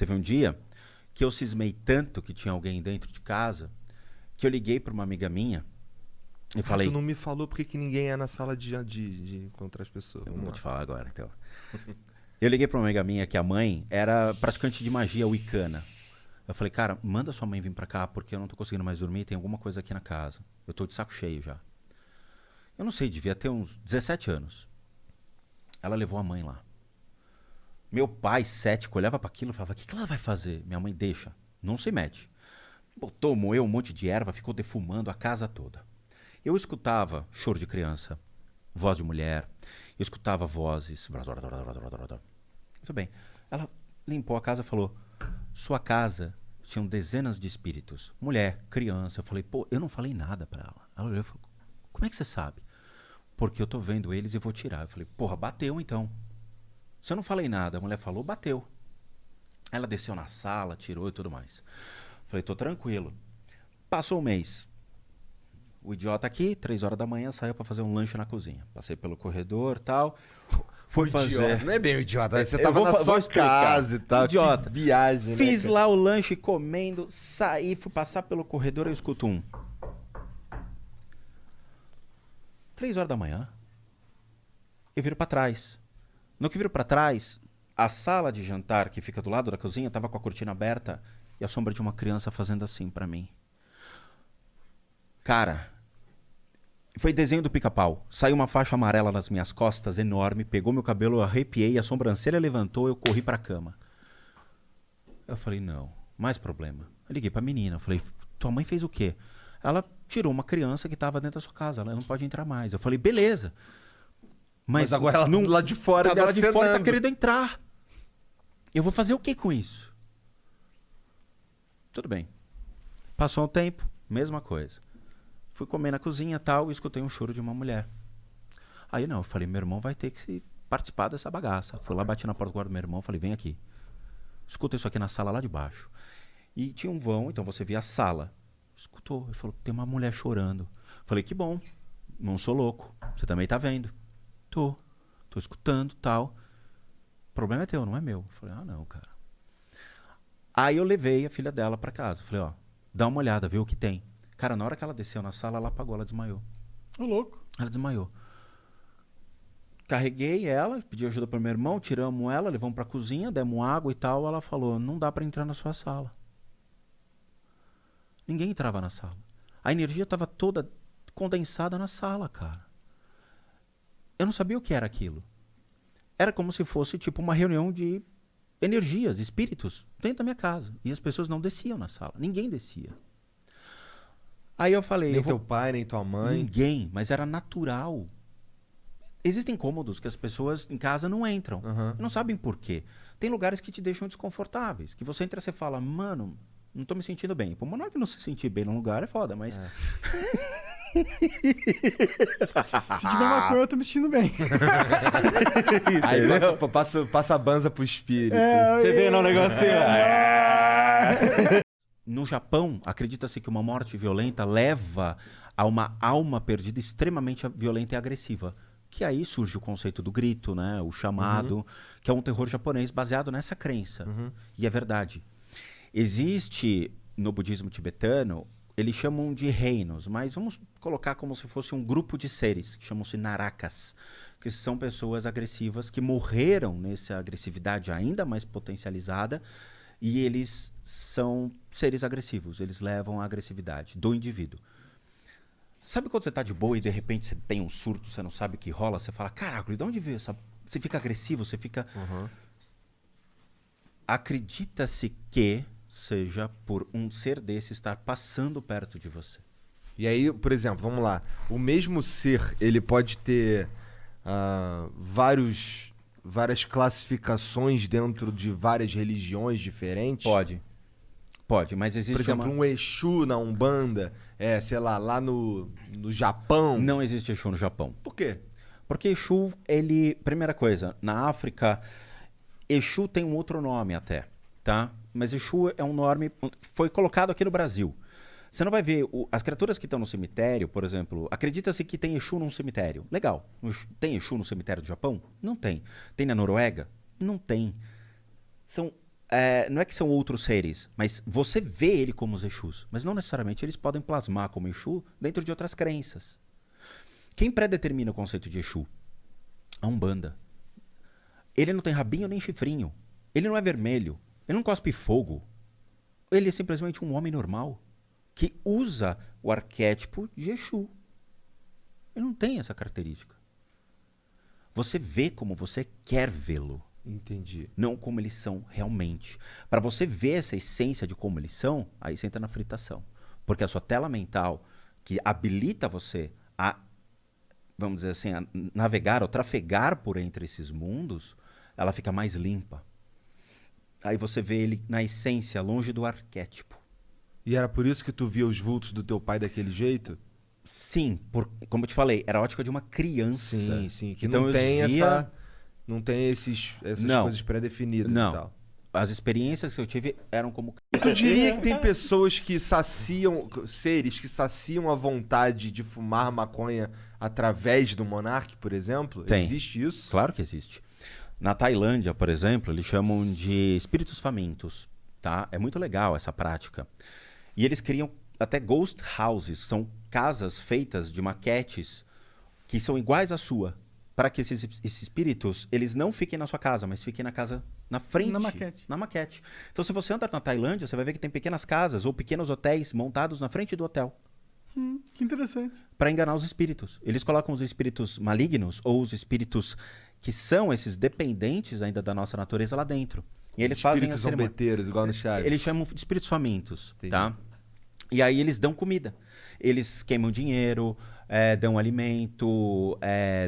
Teve um dia que eu cismei tanto que tinha alguém dentro de casa que eu liguei para uma amiga minha e falei... Tu não me falou porque que ninguém é na sala de encontrar as pessoas. Eu vou te falar agora, então. Eu liguei para uma amiga minha que a mãe era praticante de magia wicana. Eu falei, cara, manda sua mãe vir pra cá porque eu não tô conseguindo mais dormir, tem alguma coisa aqui na casa. Eu tô de saco cheio já. Eu não sei, devia ter uns 17 anos. Ela levou a mãe lá. Meu pai, cético, olhava para aquilo e falava, o que ela vai fazer? Minha mãe deixa, não se mete. Botou, moeu um monte de erva, ficou defumando a casa toda. Eu escutava choro de criança, voz de mulher, eu escutava vozes. Muito bem. Ela limpou a casa e falou, sua casa tinha dezenas de espíritos. Mulher, criança. Eu falei, pô, eu não falei nada para ela. Ela olhou e falou, como é que você sabe? Porque eu tô vendo eles e vou tirar. Eu falei, porra, bateu então. Se eu não falei nada, a mulher falou, bateu. Ela desceu na sala, tirou e tudo mais. Falei, tô tranquilo. Passou um mês. O idiota aqui, 3 horas da manhã, saiu para fazer um lanche na cozinha. Passei pelo corredor e tal. Fui fazer... Idiota. Não é bem o idiota, você tava na sua casa e tal. Idiota. Que viagem, Fiz né, lá o lanche comendo, saí, fui passar pelo corredor e eu escuto 3 horas da manhã. Eu viro para trás. No que viro para trás, a sala de jantar que fica do lado da cozinha tava com a cortina aberta e a sombra de uma criança fazendo assim para mim. Cara, foi desenho do Pica-Pau. Saiu uma faixa amarela nas minhas costas, enorme, pegou meu cabelo, eu arrepiei, a sobrancelha levantou, eu corri pra cama. Eu falei, não, mais problema. Eu liguei pra menina, eu falei, tua mãe fez o quê? Ela tirou uma criança que tava dentro da sua casa, ela não pode entrar mais. Eu falei, beleza. Mas agora ela tá do lado de fora, tá do lado de fora, tá querendo entrar. Eu vou fazer o que com isso? Tudo bem. Passou um tempo, mesma coisa. Fui comer na cozinha e tal, e escutei um choro de uma mulher. Aí não, eu falei, meu irmão vai ter que participar dessa bagaça. Fui lá, bati na porta do quarto do meu irmão, falei, vem aqui. Escuta isso aqui na sala lá de baixo. E tinha um vão, então você via a sala. Escutou, ele falou, tem uma mulher chorando. Falei, que bom, não sou louco, você também tá vendo. Tô escutando, tal. O problema é teu, não é meu. Falei, ah não, cara. Aí eu levei a filha dela pra casa. Falei, ó, dá uma olhada, vê o que tem. Cara, na hora que ela desceu na sala, ela apagou, ela desmaiou. Ô, louco. Ela desmaiou. Carreguei ela, pedi ajuda pro meu irmão, tiramos ela, levamos pra cozinha, demos água e tal. Ela falou, não dá pra entrar na sua sala. Ninguém entrava na sala. A energia tava toda condensada na sala, cara. Eu não sabia o que era aquilo. Era como se fosse tipo uma reunião de energias, espíritos, dentro da minha casa. E as pessoas não desciam na sala. Ninguém descia. Aí eu falei... Nem teu pai, nem tua mãe. Ninguém, mas era natural. Existem cômodos que as pessoas em casa não entram. Não sabem por quê. Tem lugares que te deixam desconfortáveis. Que você entra e você fala, mano, não tô me sentindo bem. Pô, não é que não se sentir bem num lugar é foda, mas... Se tiver maconha, eu tô me sentindo bem. Aí passa a banza pro espírito. Você vê no negocinho. No Japão, acredita-se que uma morte violenta leva a uma alma perdida extremamente violenta e agressiva. Que aí surge o conceito do grito, né? O chamado, que é um terror japonês baseado nessa crença. E é verdade. Existe, no budismo tibetano, eles chamam de reinos, mas vamos colocar como se fosse um grupo de seres, que chamam-se narakas, que são pessoas agressivas que morreram nessa agressividade ainda mais potencializada, e eles são seres agressivos, eles levam a agressividade do indivíduo. Sabe quando você tá de boa e de repente você tem um surto, você não sabe o que rola, você fala, caraca, de onde veio essa... Você fica agressivo, você fica... Acredita-se que seja por um ser desse estar passando perto de você. E aí, por exemplo, vamos lá. O mesmo ser, ele pode ter várias classificações dentro de várias religiões diferentes? Pode, mas existe por exemplo, um Exu na Umbanda, sei lá no Japão. Não existe Exu no Japão. Por quê? Porque Exu, ele... Primeira coisa, na África, Exu tem um outro nome até, tá? Mas Exu é um nome... Foi colocado aqui no Brasil. Você não vai ver... as criaturas que estão no cemitério, por exemplo... Acredita-se que tem Exu num cemitério. Legal. Tem Exu no cemitério do Japão? Não tem. Tem na Noruega? Não tem. São não é que são outros seres, mas você vê ele como os Exus. Mas não necessariamente eles podem plasmar como Exu dentro de outras crenças. Quem predetermina o conceito de Exu? A Umbanda. Ele não tem rabinho nem chifrinho. Ele não é vermelho. Ele não cospe fogo. Ele é simplesmente um homem normal que usa o arquétipo de Exu. Ele não tem essa característica. Você vê como você quer vê-lo. Entendi. Não como eles são realmente. Para você ver essa essência de como eles são, aí você entra na fritação. Porque a sua tela mental, que habilita você a, vamos dizer assim, a navegar ou trafegar por entre esses mundos, ela fica mais limpa. Aí você vê ele na essência, longe do arquétipo. E era por isso que tu via os vultos do teu pai daquele jeito? Sim, como eu te falei, era a ótica de uma criança. Sim, sim. Que então não tem via... Não tem essas Não. coisas pré-definidas Não. e tal. As experiências que eu tive eram como... Tu diria que tem pessoas que saciam, seres que saciam a vontade de fumar maconha através do Monark, por exemplo? Tem. Existe isso? Claro que existe. Na Tailândia, por exemplo, eles chamam de espíritos famintos, tá? É muito legal essa prática. E eles criam até ghost houses, são casas feitas de maquetes que são iguais à sua, para que esses espíritos, eles não fiquem na sua casa, mas fiquem na casa na frente. Na maquete. Na maquete. Então, se você andar na Tailândia, você vai ver que tem pequenas casas ou pequenos hotéis montados na frente do hotel. Que interessante. Para enganar os espíritos. Eles colocam os espíritos malignos ou os espíritos que são esses dependentes ainda da nossa natureza lá dentro. E eles fazem a Espíritos cerimônia. zombeteiros, igual no Chaves. Eles chamam de espíritos famintos, Entendi. tá? E aí eles dão comida. Eles queimam dinheiro, dão alimento,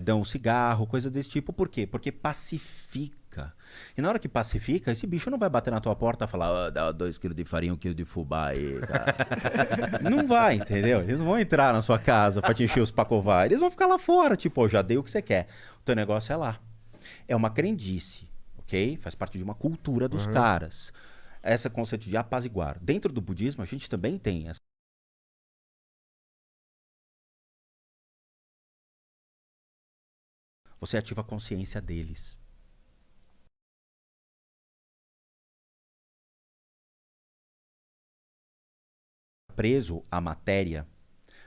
dão cigarro, coisas desse tipo. Por quê? Porque pacifica. E na hora que pacifica, esse bicho não vai bater na tua porta e falar, dá 2 quilos de farinha, 1 quilo de fubá aí, cara. Não vai, entendeu? Eles não vão entrar na sua casa pra te encher os pacovar. Eles vão ficar lá fora, tipo, já dei o que você quer. O teu negócio é lá. É uma crendice, ok? Faz parte de uma cultura dos caras. Esse conceito de apaziguar. Dentro do budismo, a gente também tem essa. Você ativa a consciência deles. Preso à matéria,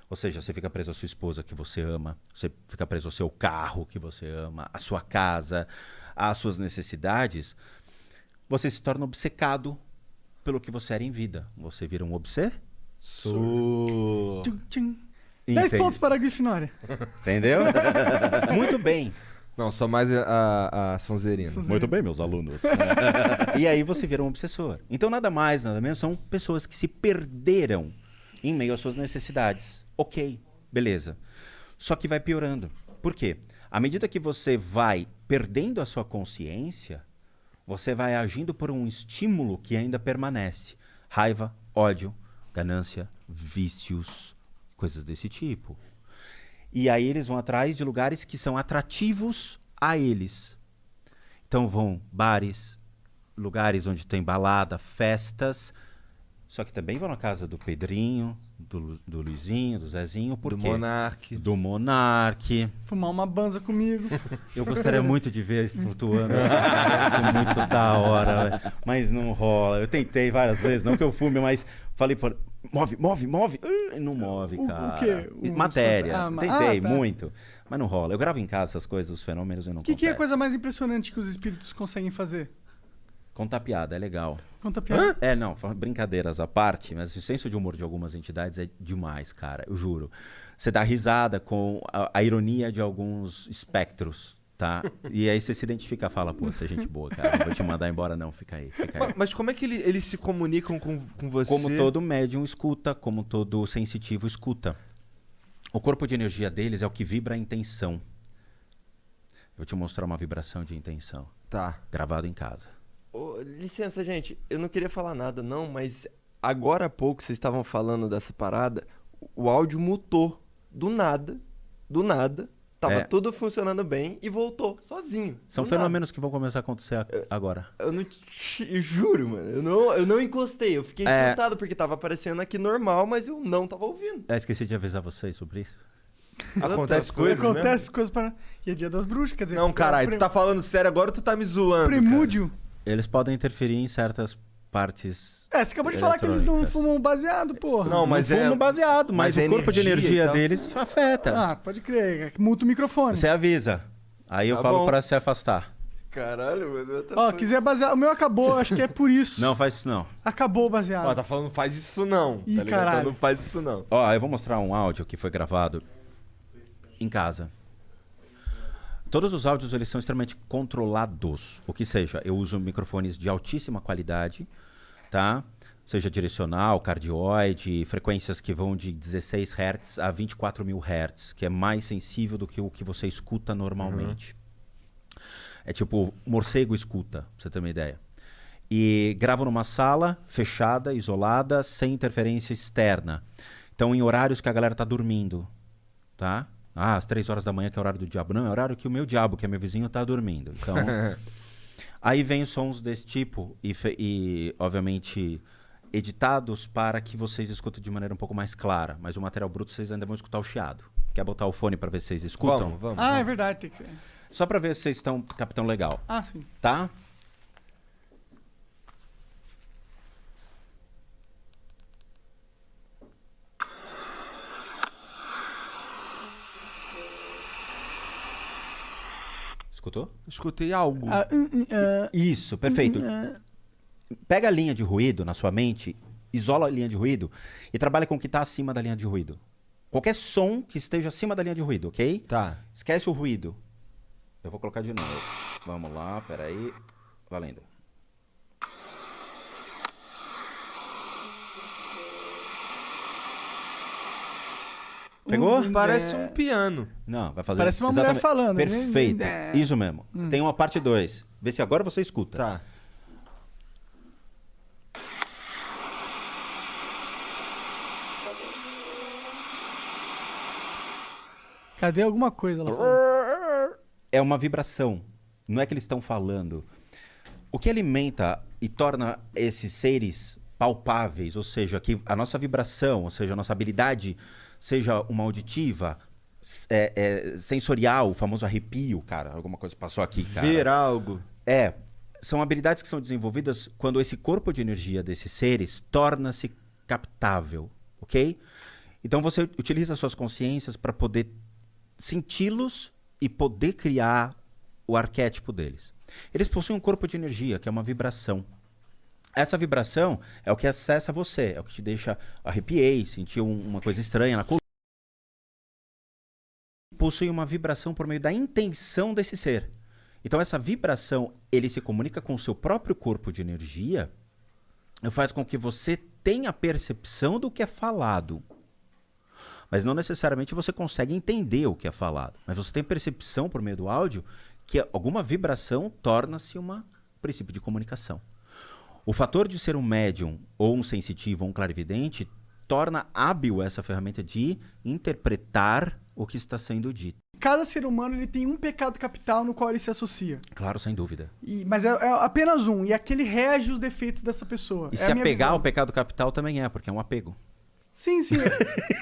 ou seja, você fica preso à sua esposa que você ama, você fica preso ao seu carro que você ama, à sua casa, às suas necessidades, você se torna obcecado pelo que você era em vida. Você vira um obsessor. Tchum, tchum. 10 pontos para a Grifinória. Entendeu? Muito bem. Não, só mais a Sonzerina. Muito bem, meus alunos. E aí você vira um obsessor. Então, nada mais, nada menos, são pessoas que se perderam em meio às suas necessidades. Ok, beleza. Só que vai piorando. Por quê? À medida que você vai perdendo a sua consciência, você vai agindo por um estímulo que ainda permanece. Raiva, ódio, ganância, vícios, coisas desse tipo. E aí eles vão atrás de lugares que são atrativos a eles. Então vão bares, lugares onde tem balada, festas, só que também vão na casa do Pedrinho, do Luizinho, do Zezinho, por Do quê? Monark. Do Monark. Fumar uma banza comigo. Eu gostaria muito de ver flutuando assim, parece muito da hora, mas não rola. Eu tentei várias vezes, não que eu fume, mas falei, move, e não move, cara. O quê? Matéria. Tentei tá. muito, mas não rola. Eu gravo em casa essas coisas, os fenômenos, eu não O que é a confesso. coisa mais impressionante que os espíritos conseguem fazer? Contar piada, é legal. Conta a piada. Não, brincadeiras à parte, mas o senso de humor de algumas entidades é demais, cara, eu juro. Você dá risada com a ironia de alguns espectros, tá? E aí você se identifica e fala, pô, você é gente boa, cara, não vou te mandar embora não, fica aí. Mas como é que eles se comunicam com você? Como todo médium escuta, como todo sensitivo escuta. O corpo de energia deles é o que vibra a intenção. Eu vou te mostrar uma vibração de intenção, Tá. gravado em casa. Ô, licença, gente. Eu não queria falar nada, não, mas agora há pouco vocês estavam falando dessa parada. O áudio mutou. Do nada. Tava tudo funcionando bem e voltou, sozinho. São do fenômenos que vão começar a acontecer agora. nada. Eu não eu juro, mano. Eu não encostei. Eu fiquei espantado porque tava aparecendo aqui normal, mas eu não tava ouvindo. Esqueci de avisar vocês sobre isso. Acontece coisas Acontece coisas para... E é dia das bruxas, quer dizer... Não, caralho, tu tá falando sério agora ou tu tá me zoando? Premúdio. Eles podem interferir em certas partes. Você acabou de falar que eles não eletrônicas. fumam baseado, porra. Não, mas Não fumam baseado, mas mas o corpo de energia energia e tal. deles afeta. Pode crer. Muta o microfone. Você avisa. Aí eu Tá falo bom. pra se afastar. Caralho, mano. Ó, quiser baseado. O meu acabou, acho que é por isso. Não, faz isso não. Acabou o Ó, baseado. tá falando, não faz isso não. Ih, tá ligado? caralho. Então não faz isso não. Ó, eu vou mostrar um áudio que foi gravado em casa. Todos os áudios eles são extremamente controlados. O que seja, eu uso microfones de altíssima qualidade, tá? Seja direcional, cardioide, frequências que vão de 16 Hz a 24.000 Hz, que é mais sensível do que o que você escuta normalmente. É tipo, morcego escuta, pra você ter uma ideia. E gravo numa sala fechada, isolada, sem interferência externa. Então, em horários que a galera tá dormindo, tá? Às 3 horas da manhã, que é o horário do diabo. Não, é o horário que o meu diabo, que é meu vizinho, tá dormindo. Então, aí vem os sons desse tipo e, obviamente, editados para que vocês escutem de maneira um pouco mais clara. Mas o material bruto vocês ainda vão escutar o chiado. Quer botar o fone para ver se vocês escutam? Vamos. É verdade, tem que ser. Só para ver se vocês estão captando legal, Sim. tá? Escutou? Escutei algo. Isso, perfeito. Pega a linha de ruído na sua mente, isola a linha de ruído e trabalha com o que está acima da linha de ruído. Qualquer som que esteja acima da linha de ruído, ok? Tá. Esquece o ruído. Eu vou colocar de novo. Vamos lá, peraí. Valendo. Pegou? Parece um piano. Não, vai fazer. Parece uma mulher falando. Perfeito. Isso mesmo. Tem uma parte 2. Vê se agora você escuta. Tá. Cadê alguma coisa lá fora? É uma vibração. Não é que eles estão falando. O que alimenta e torna esses seres palpáveis, ou seja, que a nossa vibração, ou seja, a nossa habilidade, seja uma auditiva, sensorial, o famoso arrepio, cara, alguma coisa passou aqui, cara. Ver algo. São habilidades que são desenvolvidas quando esse corpo de energia desses seres torna-se captável, ok? Então você utiliza suas consciências para poder senti-los e poder criar o arquétipo deles. Eles possuem um corpo de energia, que é uma vibração. Essa vibração é o que acessa você, é o que te deixa arrepiei, sentir uma coisa estranha na coluna. Possui uma vibração por meio da intenção desse ser. Então essa vibração, ele se comunica com o seu próprio corpo de energia e faz com que você tenha a percepção do que é falado. Mas não necessariamente você consegue entender o que é falado. Mas você tem percepção por meio do áudio que alguma vibração torna-se um princípio de comunicação. O fator de ser um médium, ou um sensitivo, ou um clarividente, torna hábil essa ferramenta de interpretar o que está sendo dito. Cada ser humano ele tem um pecado capital no qual ele se associa. Claro, sem dúvida. Mas é apenas um. E aquele rege os defeitos dessa pessoa. E é se a minha apegar visão. ao pecado capital também porque é um apego. Sim.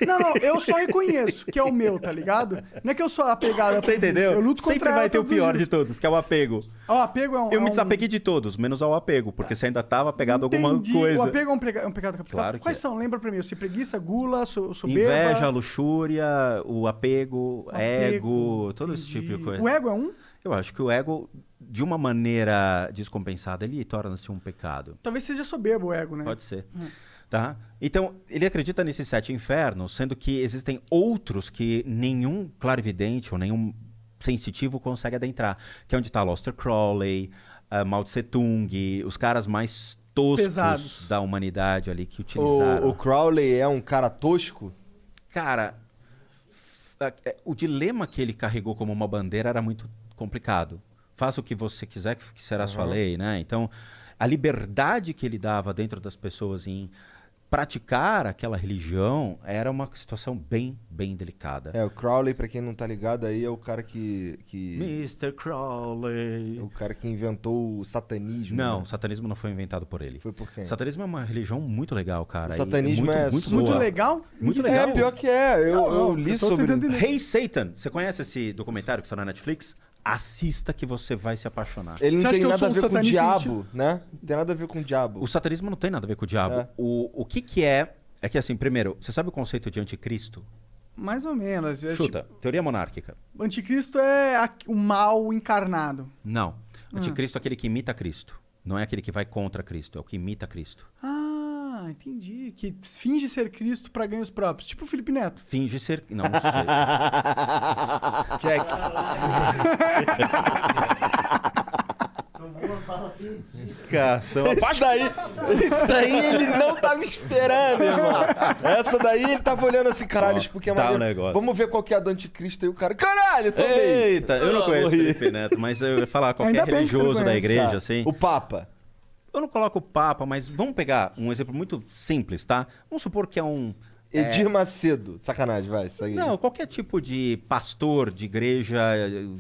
Não, eu só reconheço que é o meu, tá ligado? Não é que eu sou apegado a Você entendeu? Eu luto contra Sempre ela vai ter o todos os pior dias. de todos, que é o apego. O apego é um... Eu me desapeguei de todos, menos ao apego, porque você ainda estava apegado a alguma Entendi. coisa. O apego é um pecado capital? Claro que Quais é. são? Lembra pra mim. Você preguiça, gula, soberba... Inveja, luxúria, o apego, ego, todo esse entendi. tipo de coisa. O ego é um? Eu acho que o ego, de uma maneira descompensada, ele torna-se um pecado. Talvez seja soberbo o ego, né? Pode ser. Tá? Então, ele acredita nesses 7 infernos, sendo que existem outros que nenhum clarividente ou nenhum sensitivo consegue adentrar. Que é onde está Aleister Crowley, Mao Tse Tung, os caras mais toscos Pesados. da humanidade ali que utilizaram. O Crowley é um cara tosco? Cara, o dilema que ele carregou como uma bandeira era muito complicado. Faça o que você quiser, que será sua lei, né? Então, a liberdade que ele dava dentro das pessoas em praticar aquela religião era uma situação bem, bem delicada. O Crowley, pra quem não tá ligado aí, é o cara que Mr. Crowley. o cara que inventou o satanismo. Não, né? o satanismo não foi inventado por ele. Foi por quem? O satanismo é uma religião muito legal, cara. O satanismo e é muito Muito boa. legal? Muito Que legal. Pior que é. Eu li eu tô sobre... tentando entender. Hey Satan, você conhece esse documentário que está na Netflix? assista que você vai se apaixonar. Ele Você não acha tem que eu nada sou a um ver com o satanista diabo, né? Não tem nada a ver com o diabo. O satanismo não tem nada a ver com o diabo. É. O que que é... É que assim, primeiro, você sabe o conceito de anticristo? Mais ou menos. Chuta, teoria monárquica. Tipo, anticristo é o mal encarnado. Não. Anticristo é aquele que imita Cristo. Não é aquele que vai contra Cristo, é o que imita Cristo. Ah, entendi. Que finge ser Cristo pra ganhos próprios. Tipo o Felipe Neto. Finge ser... Não, não sei. Check. Cação. Isso daí ele não tava esperando, irmão. Essa daí ele tava olhando assim, caralho, isso porque é Tá maneiro. o negócio. Vamos ver qual que é a do anticristo aí o cara. Caralho, também. Eita, eu não conheço o morri. Felipe Neto, mas eu ia falar qualquer Ainda bem que você não religioso da conhece. igreja, Tá. assim. O Papa. Eu não coloco o Papa, mas vamos pegar um exemplo muito simples, tá? Vamos supor que é um... Edir Macedo. Sacanagem, vai, segue. Não, qualquer tipo de pastor de igreja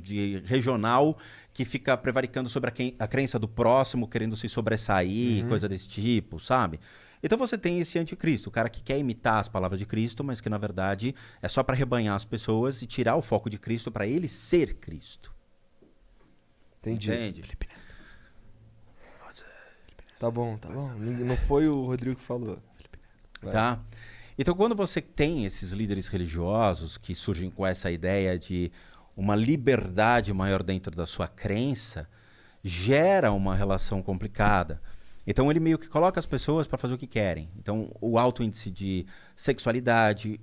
de regional que fica prevaricando sobre a crença do próximo, querendo se sobressair, coisa desse tipo, sabe? Então você tem esse anticristo, o cara que quer imitar as palavras de Cristo, mas que na verdade é só para rebanhar as pessoas e tirar o foco de Cristo para ele ser Cristo. Entendi. Entende? Tá bom, tá bom. Não foi o Rodrigo que falou. Vai. Tá? Então, quando você tem esses líderes religiosos que surgem com essa ideia de uma liberdade maior dentro da sua crença, gera uma relação complicada. Então, ele meio que coloca as pessoas para fazer o que querem. Então, o alto índice de sexualidade,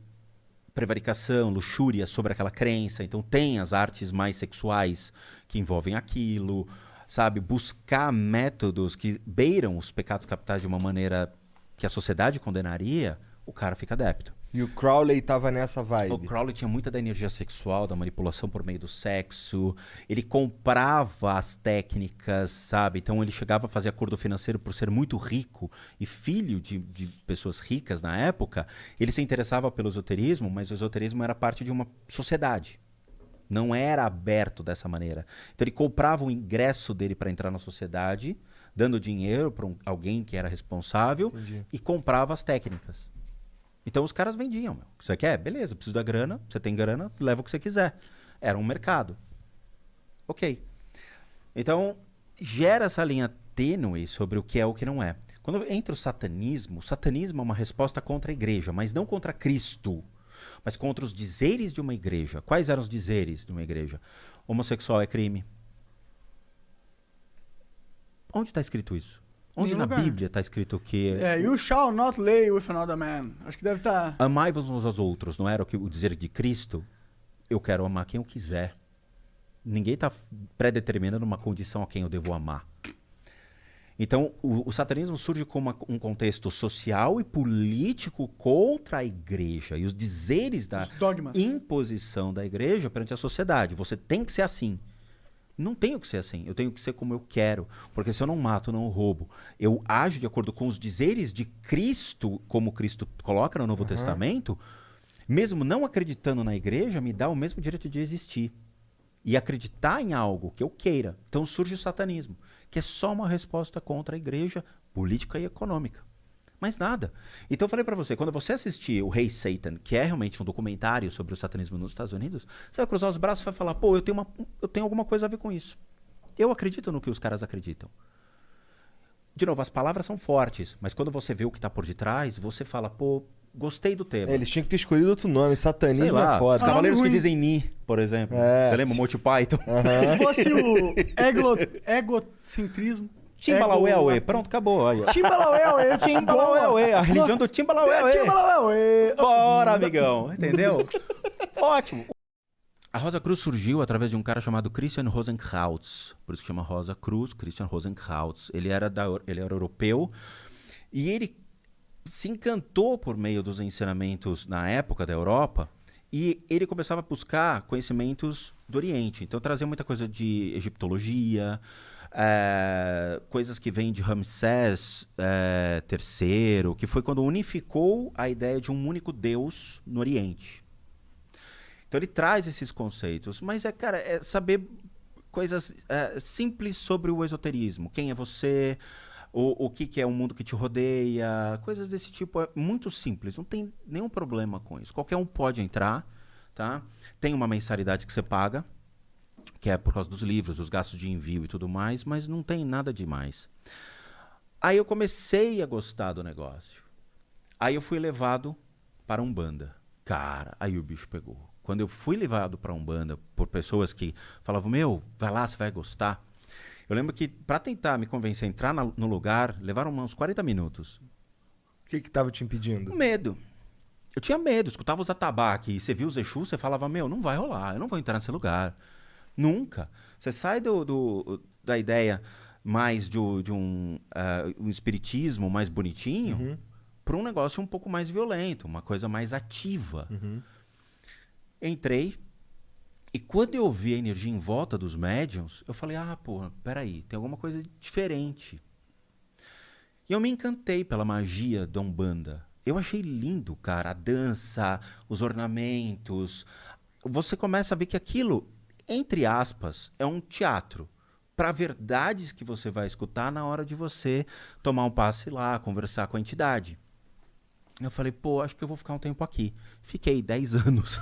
prevaricação, luxúria sobre aquela crença. Então, tem as artes mais sexuais que envolvem aquilo, sabe? Buscar métodos que beiram os pecados capitais de uma maneira que a sociedade condenaria, o cara fica adepto. E o Crowley tava nessa vibe. O Crowley tinha muita da energia sexual, da manipulação por meio do sexo. Ele comprava as técnicas, sabe? Então ele chegava a fazer acordo financeiro por ser muito rico e filho de pessoas ricas na época. Ele se interessava pelo esoterismo, mas o esoterismo era parte de uma sociedade. Não era aberto dessa maneira. Então ele comprava o ingresso dele para entrar na sociedade, dando dinheiro para alguém que era responsável. Entendi. E comprava as técnicas. Então os caras vendiam. Meu. Você quer? Beleza, preciso da grana. Você tem grana, leva o que você quiser. Era um mercado. Ok. Então gera essa linha tênue sobre o que é o que não é. Quando entra o satanismo é uma resposta contra a igreja, mas não contra Cristo, mas contra os dizeres de uma igreja. Quais eram os dizeres de uma igreja? Homossexual é crime. Onde está escrito isso? Onde Nenhum na lugar. Bíblia está escrito que... You shall not lay with another man. Acho que deve estar... Amai-vos uns aos outros, não era o dizer de Cristo? Eu quero amar quem eu quiser. Ninguém está predeterminando uma condição a quem eu devo amar. Então, o satanismo surge como um contexto social e político contra a igreja e os dizeres da Os dogmas. imposição da igreja perante a sociedade. Você tem que ser assim. Não tenho que ser assim, eu tenho que ser como eu quero, porque se eu não mato, eu não roubo. Eu ajo de acordo com os dizeres de Cristo, como Cristo coloca no Novo Testamento, mesmo não acreditando na igreja, me dá o mesmo direito de existir. E acreditar em algo que eu queira. Então surge o satanismo, que é só uma resposta contra a igreja política e econômica. Mais nada. Então eu falei pra você, quando você assistir o Rei Satan, que é realmente um documentário sobre o satanismo nos Estados Unidos, você vai cruzar os braços e vai falar, pô, eu tenho alguma coisa a ver com isso. Eu acredito no que os caras acreditam. De novo, as palavras são fortes, mas quando você vê o que tá por detrás, você fala, pô, gostei do tema. Eles tinham que ter escolhido outro nome. Sei Satanismo lá, é os foda. cavaleiros que ruim. dizem Ni, por exemplo. É. Você lembra o Monty Python? Se fosse o egocentrismo... Timbalaué, pronto, acabou. Aí, ó. Timbalaué, Timbalaué, a religião do Timbalaué. Timbalaué. Bora, amigão, entendeu? Ótimo. A Rosa Cruz surgiu através de um cara chamado Christian Rosenkrantz, por isso que chama Rosa Cruz, Christian Rosenkrantz. Ele era europeu e ele se encantou por meio dos ensinamentos na época da Europa e ele começava a buscar conhecimentos do Oriente. Então trazia muita coisa de egiptologia, coisas que vêm de Ramsés III, que foi quando unificou a ideia de um único Deus no Oriente. Então ele traz esses conceitos, mas é saber coisas simples sobre o esoterismo. Quem é você? O que é o mundo que te rodeia? Coisas desse tipo. É muito simples, não tem nenhum problema com isso. Qualquer um pode entrar, tá? Tem uma mensalidade que você paga. que é por causa dos livros, dos gastos de envio e tudo mais, mas não tem nada demais. Aí eu comecei a gostar do negócio. Aí eu fui levado para Umbanda. Cara, aí o bicho pegou. Quando eu fui levado para Umbanda por pessoas que falavam, meu, vai lá, você vai gostar. Eu lembro que para tentar me convencer a entrar no lugar, levaram uns 40 minutos. O que tava te impedindo? O medo. Eu tinha medo, escutava os atabaques, você via os Exus, você falava, meu, não vai rolar, eu não vou entrar nesse lugar. Nunca. Você sai da ideia mais de um espiritismo mais bonitinho para um negócio um pouco mais violento, uma coisa mais ativa. Entrei e quando eu vi a energia em volta dos médiuns, eu falei, pô, peraí, tem alguma coisa diferente. E eu me encantei pela magia da Umbanda. Eu achei lindo, cara, a dança, os ornamentos. Você começa a ver que aquilo, entre aspas, é um teatro para verdades que você vai escutar na hora de você tomar um passe lá, conversar com a entidade. Eu falei, pô, acho que eu vou ficar um tempo aqui. Fiquei 10 anos.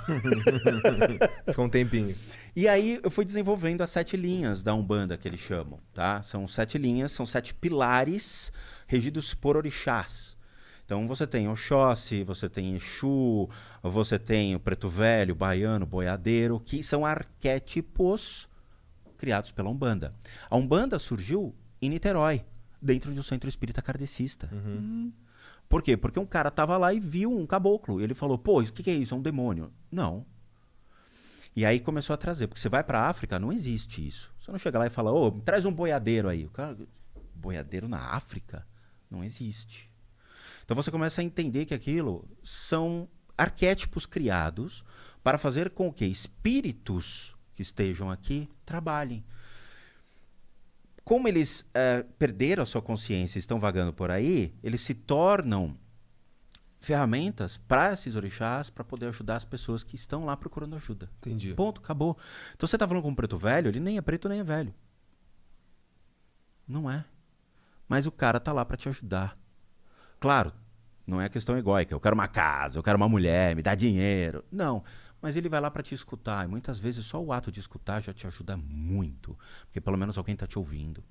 Ficou um tempinho. E aí eu fui desenvolvendo as 7 linhas da Umbanda, que eles chamam, tá? São 7 linhas, são 7 pilares regidos por orixás. Então você tem Oxóssi, você tem Exu, você tem o Preto Velho, Baiano, Boiadeiro, que são arquétipos criados pela Umbanda. A Umbanda surgiu em Niterói, dentro de um centro espírita kardecista. Por quê? Porque um cara tava lá e viu um caboclo. E ele falou, pô, o que é isso? É um demônio. Não. E aí começou a trazer. Porque você vai pra África, não existe isso. Você não chega lá e fala, ô, traz um boiadeiro aí. O cara, boiadeiro na África? Não existe. Então você começa a entender que aquilo são arquétipos criados para fazer com que espíritos que estejam aqui trabalhem. Como eles perderam a sua consciência e estão vagando por aí, eles se tornam ferramentas para esses orixás para poder ajudar as pessoas que estão lá procurando ajuda. Entendi. Ponto, acabou. Então você está falando com um preto velho, ele nem é preto nem é velho. Não é. Mas o cara tá lá para te ajudar. Claro, não é questão egóica. Eu quero uma casa, eu quero uma mulher, me dá dinheiro. Não. Mas ele vai lá para te escutar. E muitas vezes só o ato de escutar já te ajuda muito. Porque pelo menos alguém está te ouvindo.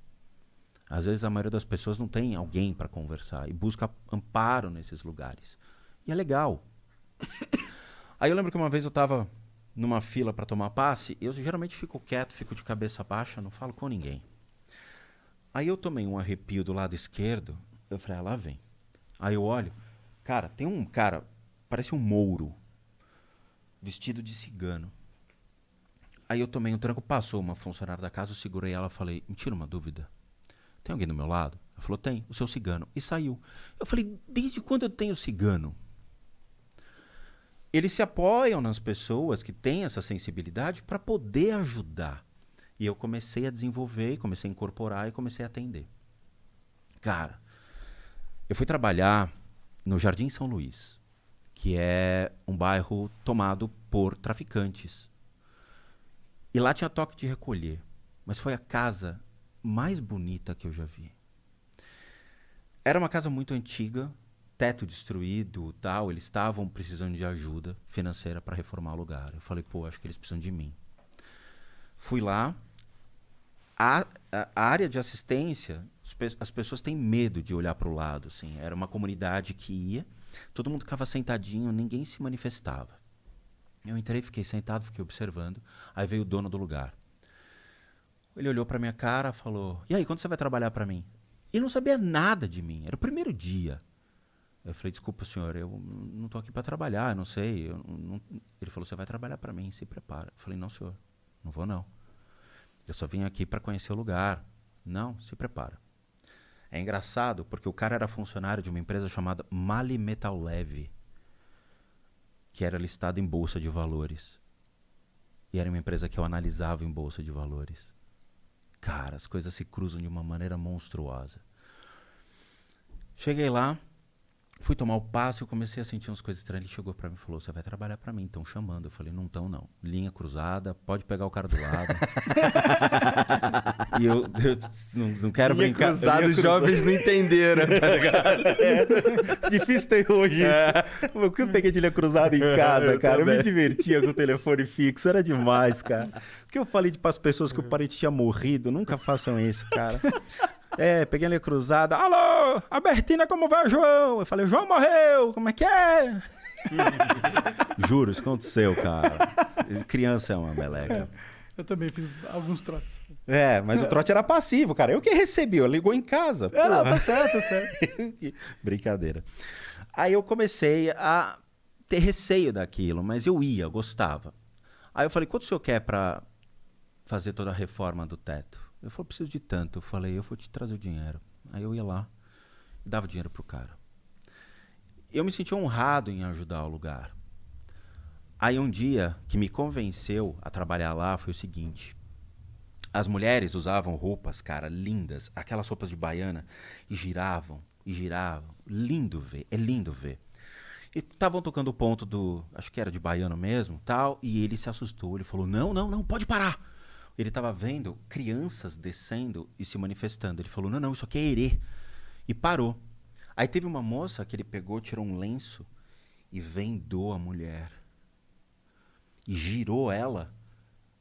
Às vezes a maioria das pessoas não tem alguém para conversar. E busca amparo nesses lugares. E é legal. Aí eu lembro que uma vez eu estava numa fila para tomar passe. Eu geralmente fico quieto, fico de cabeça baixa, não falo com ninguém. Aí eu tomei um arrepio do lado esquerdo. Eu falei, lá vem. Aí eu olho. Cara, tem um cara, parece um mouro. Vestido de cigano. Aí eu tomei um tranco, passou uma funcionária da casa, eu segurei ela e falei, me tira uma dúvida. Tem alguém do meu lado? Ela falou, tem, o seu cigano. E saiu. Eu falei, desde quando eu tenho cigano? Eles se apoiam nas pessoas que têm essa sensibilidade para poder ajudar. E eu comecei a desenvolver, comecei a incorporar e comecei a atender. Cara, eu fui trabalhar no Jardim São Luís, que é um bairro tomado por traficantes. E lá tinha toque de recolher. Mas foi a casa mais bonita que eu já vi. Era uma casa muito antiga, teto destruído, tal. Eles estavam precisando de ajuda financeira para reformar o lugar. Eu falei, pô, acho que eles precisam de mim. Fui lá. A área de assistência, as pessoas têm medo de olhar para o lado. Assim. Era uma comunidade que ia, todo mundo ficava sentadinho, ninguém se manifestava. Eu entrei, fiquei sentado, fiquei observando. Aí veio o dono do lugar. Ele olhou para minha cara, falou, e aí, quando você vai trabalhar para mim? E não sabia nada de mim, era o primeiro dia. Eu falei, desculpa, senhor, eu não estou aqui para trabalhar, eu não sei. Ele falou, você vai trabalhar para mim, se prepara. Eu falei, não, senhor, não vou não. Eu só vim aqui para conhecer o lugar. Não, se prepara. É engraçado porque o cara era funcionário de uma empresa chamada Mali Metal Leve, que era listada em bolsa de valores. E era uma empresa que eu analisava em bolsa de valores. Cara, as coisas se cruzam de uma maneira monstruosa. Cheguei lá, Fui tomar o passe, eu comecei a sentir umas coisas estranhas. Ele chegou pra mim e falou, você vai trabalhar pra mim, estão chamando. Eu falei, não estão não. Linha cruzada, pode pegar o cara do lado. E eu não quero Linha brincar. cruzada, os jovens não entenderam, tá ligado? Difícil ter hoje isso. Eu que peguei de linha cruzada em casa, cara. Eu me divertia com o telefone fixo, era demais, cara. Porque eu falei para as pessoas que o parente tinha morrido, nunca façam isso, cara. Peguei a linha cruzada. Alô, Albertina, como vai, João? Eu falei, o João morreu, como é que é? Juro, isso aconteceu, cara. Criança é uma meleca. Eu também fiz alguns trotes. Mas o trote era passivo, cara. Eu que recebi, eu ligou em casa. Não, tá certo, tá certo. Brincadeira. Aí eu comecei a ter receio daquilo, mas eu ia, eu gostava. Aí eu falei, quanto o senhor quer pra fazer toda a reforma do teto? Eu falei, preciso de tanto. Eu falei, eu vou te trazer o dinheiro. Aí eu ia lá e dava o dinheiro pro cara. Eu me senti honrado em ajudar o lugar. Aí um dia que me convenceu a trabalhar lá foi o seguinte. As mulheres usavam roupas, cara, lindas. Aquelas roupas de baiana. E giravam, e giravam. Lindo ver, é lindo ver. E estavam tocando o ponto do... Acho que era de baiano mesmo, tal. E ele se assustou. Ele falou, não, pode parar. Ele estava vendo crianças descendo e se manifestando. Ele falou, não, isso aqui é herê. E parou. Aí teve uma moça que ele pegou, tirou um lenço e vendou a mulher. E girou ela.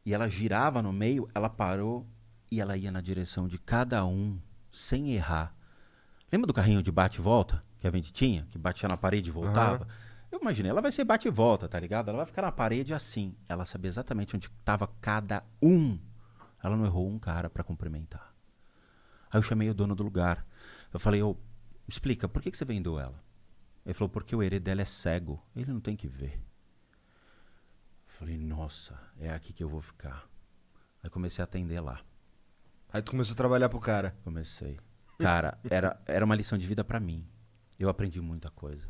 E ela girava no meio, ela parou e ela ia na direção de cada um, sem errar. Lembra do carrinho de bate e volta que a gente tinha? Que batia na parede e voltava? Eu imaginei, ela vai ser bate e volta, tá ligado? Ela vai ficar na parede assim. Ela sabia exatamente onde estava cada um. Ela não errou um cara para cumprimentar. Aí eu chamei o dono do lugar. Eu falei, explica, por que você vendeu ela? Ele falou, porque o herê dela é cego. Ele não tem que ver. Eu falei, nossa, é aqui que eu vou ficar. Aí comecei a atender lá. Aí tu começou a trabalhar pro cara. Comecei. Cara, era uma lição de vida para mim. Eu aprendi muita coisa.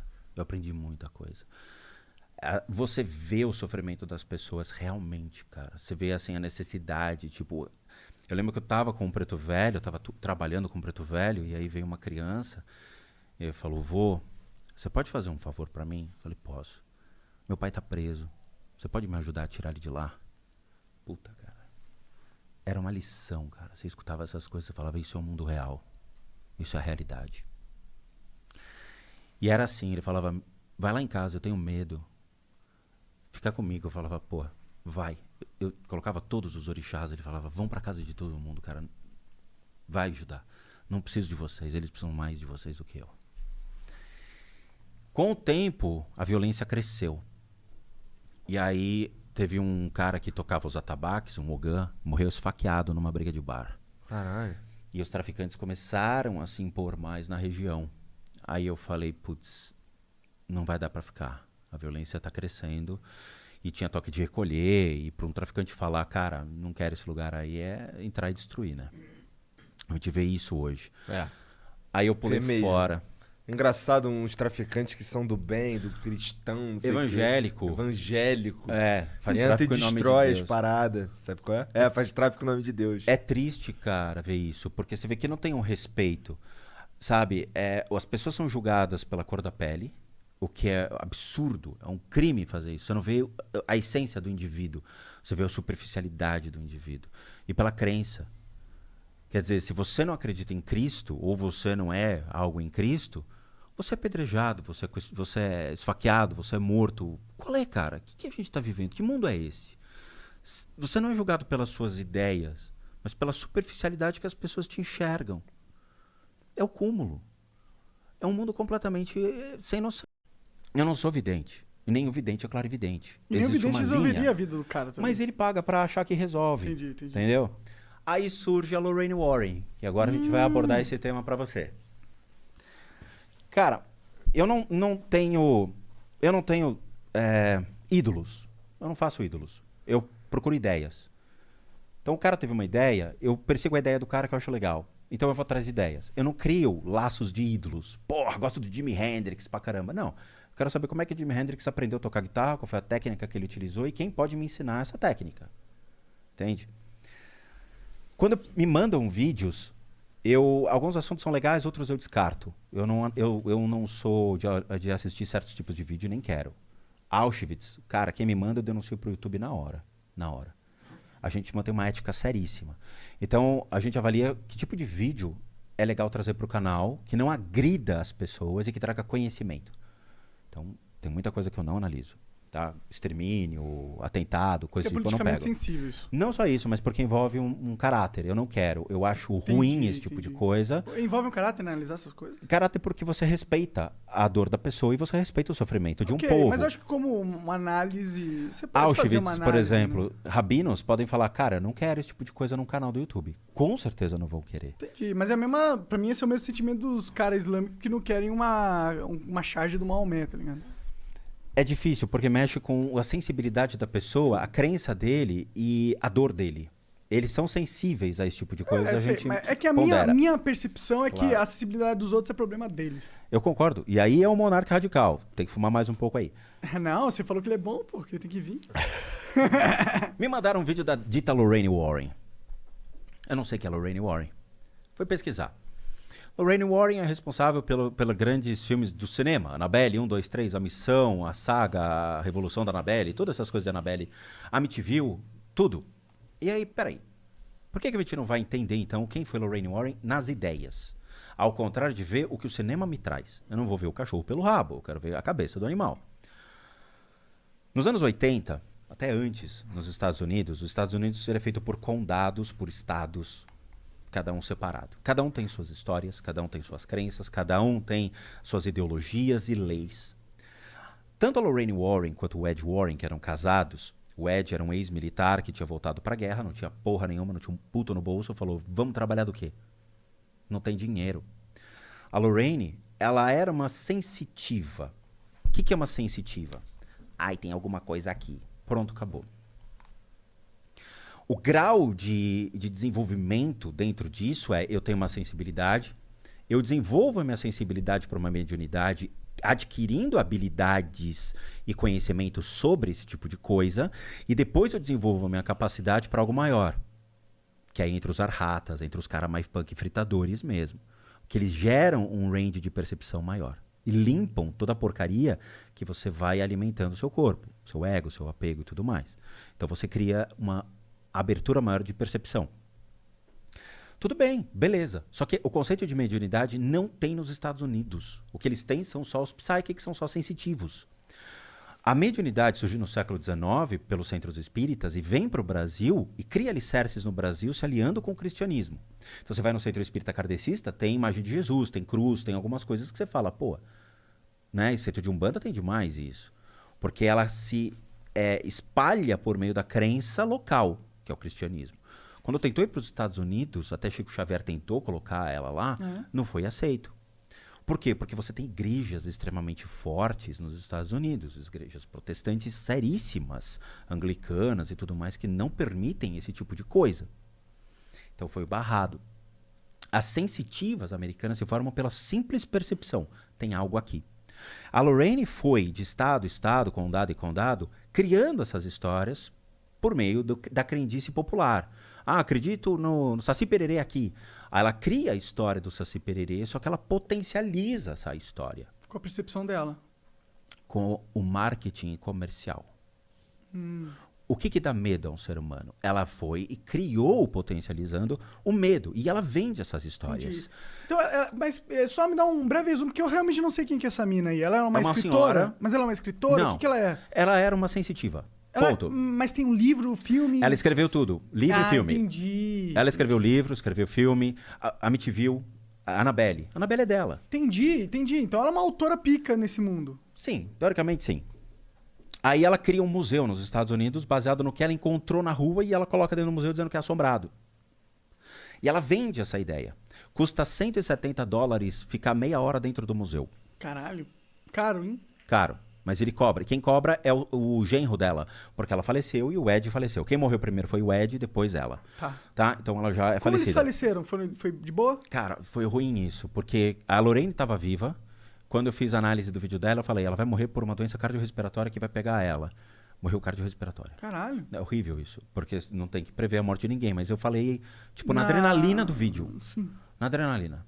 Você vê o sofrimento das pessoas realmente, cara. Você vê, assim, a necessidade, tipo... Eu lembro que eu tava com um preto velho, eu tava trabalhando com um preto velho, e aí veio uma criança, e ele falou, vô, você pode fazer um favor pra mim? Eu falei, posso. Meu pai tá preso. Você pode me ajudar a tirar ele de lá? Puta, cara. Era uma lição, cara. Você escutava essas coisas, você falava, isso é o mundo real. Isso é a realidade. E era assim, ele falava, vai lá em casa, eu tenho medo. Fica comigo. Eu falava, pô, vai. Eu colocava todos os orixás, ele falava, vão pra casa de todo mundo, cara. Vai ajudar. Não preciso de vocês, eles precisam mais de vocês do que eu. Com o tempo, a violência cresceu. E aí, teve um cara que tocava os atabaques, um Mogã, morreu esfaqueado numa briga de bar. Caralho. E os traficantes começaram a se impor mais na região. Aí eu falei, putz, não vai dar pra ficar. A violência tá crescendo. E tinha toque de recolher. E para um traficante falar, cara, não quero esse lugar aí, é entrar e destruir, né? A gente vê isso hoje. Aí eu pulei fora. Engraçado, uns traficantes que são do bem, do cristão, não sei evangélico. Evangélico. Faz entra tráfico e em nome de destrói Deus. as paradas, sabe qual é? Faz tráfico em nome de Deus. É triste, cara, ver isso, porque você vê que não tem um respeito, sabe? As pessoas são julgadas pela cor da pele, o que é absurdo, é um crime fazer isso. Você não vê a essência do indivíduo, você vê a superficialidade do indivíduo. E pela crença. Quer dizer, se você não acredita em Cristo, ou você não é algo em Cristo, você é apedrejado, você é esfaqueado, você é morto. Qual é, cara? O que a gente está vivendo? Que mundo é esse? Você não é julgado pelas suas ideias, mas pela superficialidade que as pessoas te enxergam. É o cúmulo. É um mundo completamente sem noção. Eu não sou vidente. E nem o vidente é clarividente. Nem o Existe vidente uma resolveria linha, a vida do cara também. mas ele paga pra achar que resolve. Entendi. Entendeu? Aí surge a Lorraine Warren, que agora a gente vai abordar esse tema pra você. Cara, eu não tenho ídolos. Eu não faço ídolos. Eu procuro ideias. Então o cara teve uma ideia, eu persigo a ideia do cara que eu acho legal. Então eu vou atrás de ideias. Eu não crio laços de ídolos. Porra, gosto do Jimi Hendrix pra caramba. Não. Eu quero saber como é que o Jimi Hendrix aprendeu a tocar guitarra, qual foi a técnica que ele utilizou e quem pode me ensinar essa técnica. Entende? Quando me mandam vídeos, Alguns assuntos são legais, outros eu descarto. Eu não sou de assistir certos tipos de vídeo, nem quero. Auschwitz, cara, quem me manda eu denuncio pro YouTube na hora. Na hora. A gente mantém uma ética seríssima. Então, a gente avalia que tipo de vídeo é legal trazer pro canal, que não agrida as pessoas e que traga conhecimento. Então, tem muita coisa que eu não analiso. Tá? Extermínio, atentado, coisa Porque é tipo, eu não pego. politicamente sensível isso. Não só isso, mas porque envolve um caráter. Eu não quero. Eu acho ruim esse tipo de coisa. Envolve um caráter, né? Analisar essas coisas? Caráter porque você respeita a dor da pessoa e você respeita o sofrimento de um Ok, povo. mas eu acho que como uma análise... Você pode fazer Auschwitz, uma análise, por exemplo, né? rabinos podem falar, cara, eu não quero esse tipo de coisa no canal do YouTube. Com certeza não vão querer. Entendi, mas é a mesma... Pra mim esse é o mesmo sentimento dos caras islâmicos que não querem uma charge do Maomé, tá ligado? É difícil, porque mexe com a sensibilidade da pessoa, a crença dele e a dor dele. Eles são sensíveis a esse tipo de coisa, a gente mas é que a pondera. minha percepção é que Claro. a acessibilidade dos outros é problema deles. Eu concordo. E aí é um monarca radical. Tem que fumar mais um pouco aí. Não, você falou que ele é bom, pô, que ele tem que vir. Me mandaram um vídeo da dita Lorraine Warren. Eu não sei quem é Lorraine Warren. Fui pesquisar. Lorraine Warren é responsável pelos grandes filmes do cinema. Annabelle 1, 2, 3, A Missão, a Saga, a Revolução da Annabelle, todas essas coisas da Annabelle. Amityville, tudo. E aí, peraí. Por que a gente não vai entender, então, quem foi Lorraine Warren nas ideias? Ao contrário de ver o que o cinema me traz. Eu não vou ver o cachorro pelo rabo, eu quero ver a cabeça do animal. Nos anos 80, até antes, nos Estados Unidos, os Estados Unidos era feito por condados, por estados, cada um separado. Cada um tem suas histórias, cada um tem suas crenças, cada um tem suas ideologias e leis. Tanto a Lorraine Warren quanto o Ed Warren, que eram casados, o Ed era um ex-militar que tinha voltado pra guerra, não tinha porra nenhuma, não tinha um puto no bolso, falou, vamos trabalhar do quê? Não tem dinheiro. A Lorraine, ela era uma sensitiva. O que é uma sensitiva? Ai, tem alguma coisa aqui. Pronto, acabou. O grau de desenvolvimento dentro disso é, eu tenho uma sensibilidade, eu desenvolvo a minha sensibilidade para uma mediunidade, adquirindo habilidades e conhecimento sobre esse tipo de coisa, e depois eu desenvolvo a minha capacidade para algo maior, que é entre os arhatas, entre os caras mais punk fritadores mesmo, que eles geram um range de percepção maior e limpam toda a porcaria que você vai alimentando o seu corpo, seu ego, seu apego e tudo mais. Então você cria uma abertura maior de percepção. Tudo bem, beleza. Só que o conceito de mediunidade não tem nos Estados Unidos. O que eles têm são só os psychics, são só sensitivos. A mediunidade surgiu no século XIX pelos centros espíritas e vem para o Brasil e cria alicerces no Brasil se aliando com o cristianismo. Então você vai no centro espírita kardecista, tem imagem de Jesus, tem cruz, tem algumas coisas que você fala, pô, né? E centro de Umbanda tem demais isso. Porque ela se espalha por meio da crença local, que é o cristianismo. Quando tentou ir para os Estados Unidos, até Chico Xavier tentou colocar ela lá, não foi aceito. Por quê? Porque você tem igrejas extremamente fortes nos Estados Unidos, igrejas protestantes seríssimas, anglicanas e tudo mais, que não permitem esse tipo de coisa. Então foi barrado. As sensitivas americanas se formam pela simples percepção. Tem algo aqui. A Lorraine foi de estado, estado, condado e condado, criando essas histórias por meio da crendice popular. Ah, acredito no Saci Pererê aqui. Aí ela cria a história do Saci Pererê, só que ela potencializa essa história. Com a percepção dela. Com o marketing comercial. O que dá medo a um ser humano? Ela foi e criou, potencializando, o medo. E ela vende essas histórias. Entendi. Então, mas só me dá um breve resumo, porque eu realmente não sei quem que é essa mina aí. Ela é uma escritora? Senhora. Mas ela é uma escritora? Não. O que ela é? Ela era uma sensitiva. Ponto. Mas tem um livro, filme... Ela escreveu tudo. Livro e filme. Entendi. Ela escreveu livro, escreveu filme. A Amityville, a Annabelle. A Annabelle é dela. Entendi. Então ela é uma autora pica nesse mundo. Sim, teoricamente sim. Aí ela cria um museu nos Estados Unidos baseado no que ela encontrou na rua e ela coloca dentro do museu dizendo que é assombrado. E ela vende essa ideia. Custa $170 ficar meia hora dentro do museu. Caralho. Caro, hein? Caro. Mas ele cobra. Quem cobra é o genro dela. Porque ela faleceu e o Ed faleceu. Quem morreu primeiro foi o Ed, depois ela. Tá? Então ela já é Como falecida. eles faleceram? Foi de boa? Cara, foi ruim isso. Porque a Lorraine estava viva. Quando eu fiz a análise do vídeo dela, eu falei, ela vai morrer por uma doença cardiorrespiratória que vai pegar ela. Morreu cardiorrespiratória. Caralho. É horrível isso. Porque não tem que prever a morte de ninguém. Mas eu falei, tipo, na adrenalina do vídeo. Sim. Na adrenalina.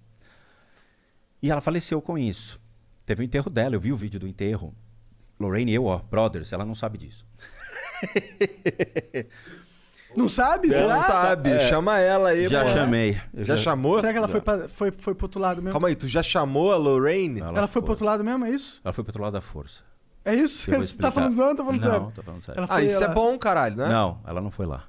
E ela faleceu com isso. Teve o enterro dela, eu vi o vídeo do enterro. Lorraine e eu, ó, brothers, ela não sabe disso. Não sabe? Não Será? sabe, chama ela aí, Já pô. chamei. Já chamou? Será que ela foi pro outro lado mesmo? Calma aí, tu já chamou a Lorraine? Ela foi pro outro lado mesmo, é isso? Ela foi pro outro lado da força. É isso? Eu vou Você tá explicar. falando zoando ou tá falando sério? Não, tô falando sério. Ela foi, Isso é ela- bom, caralho, né? Não, ela não foi lá.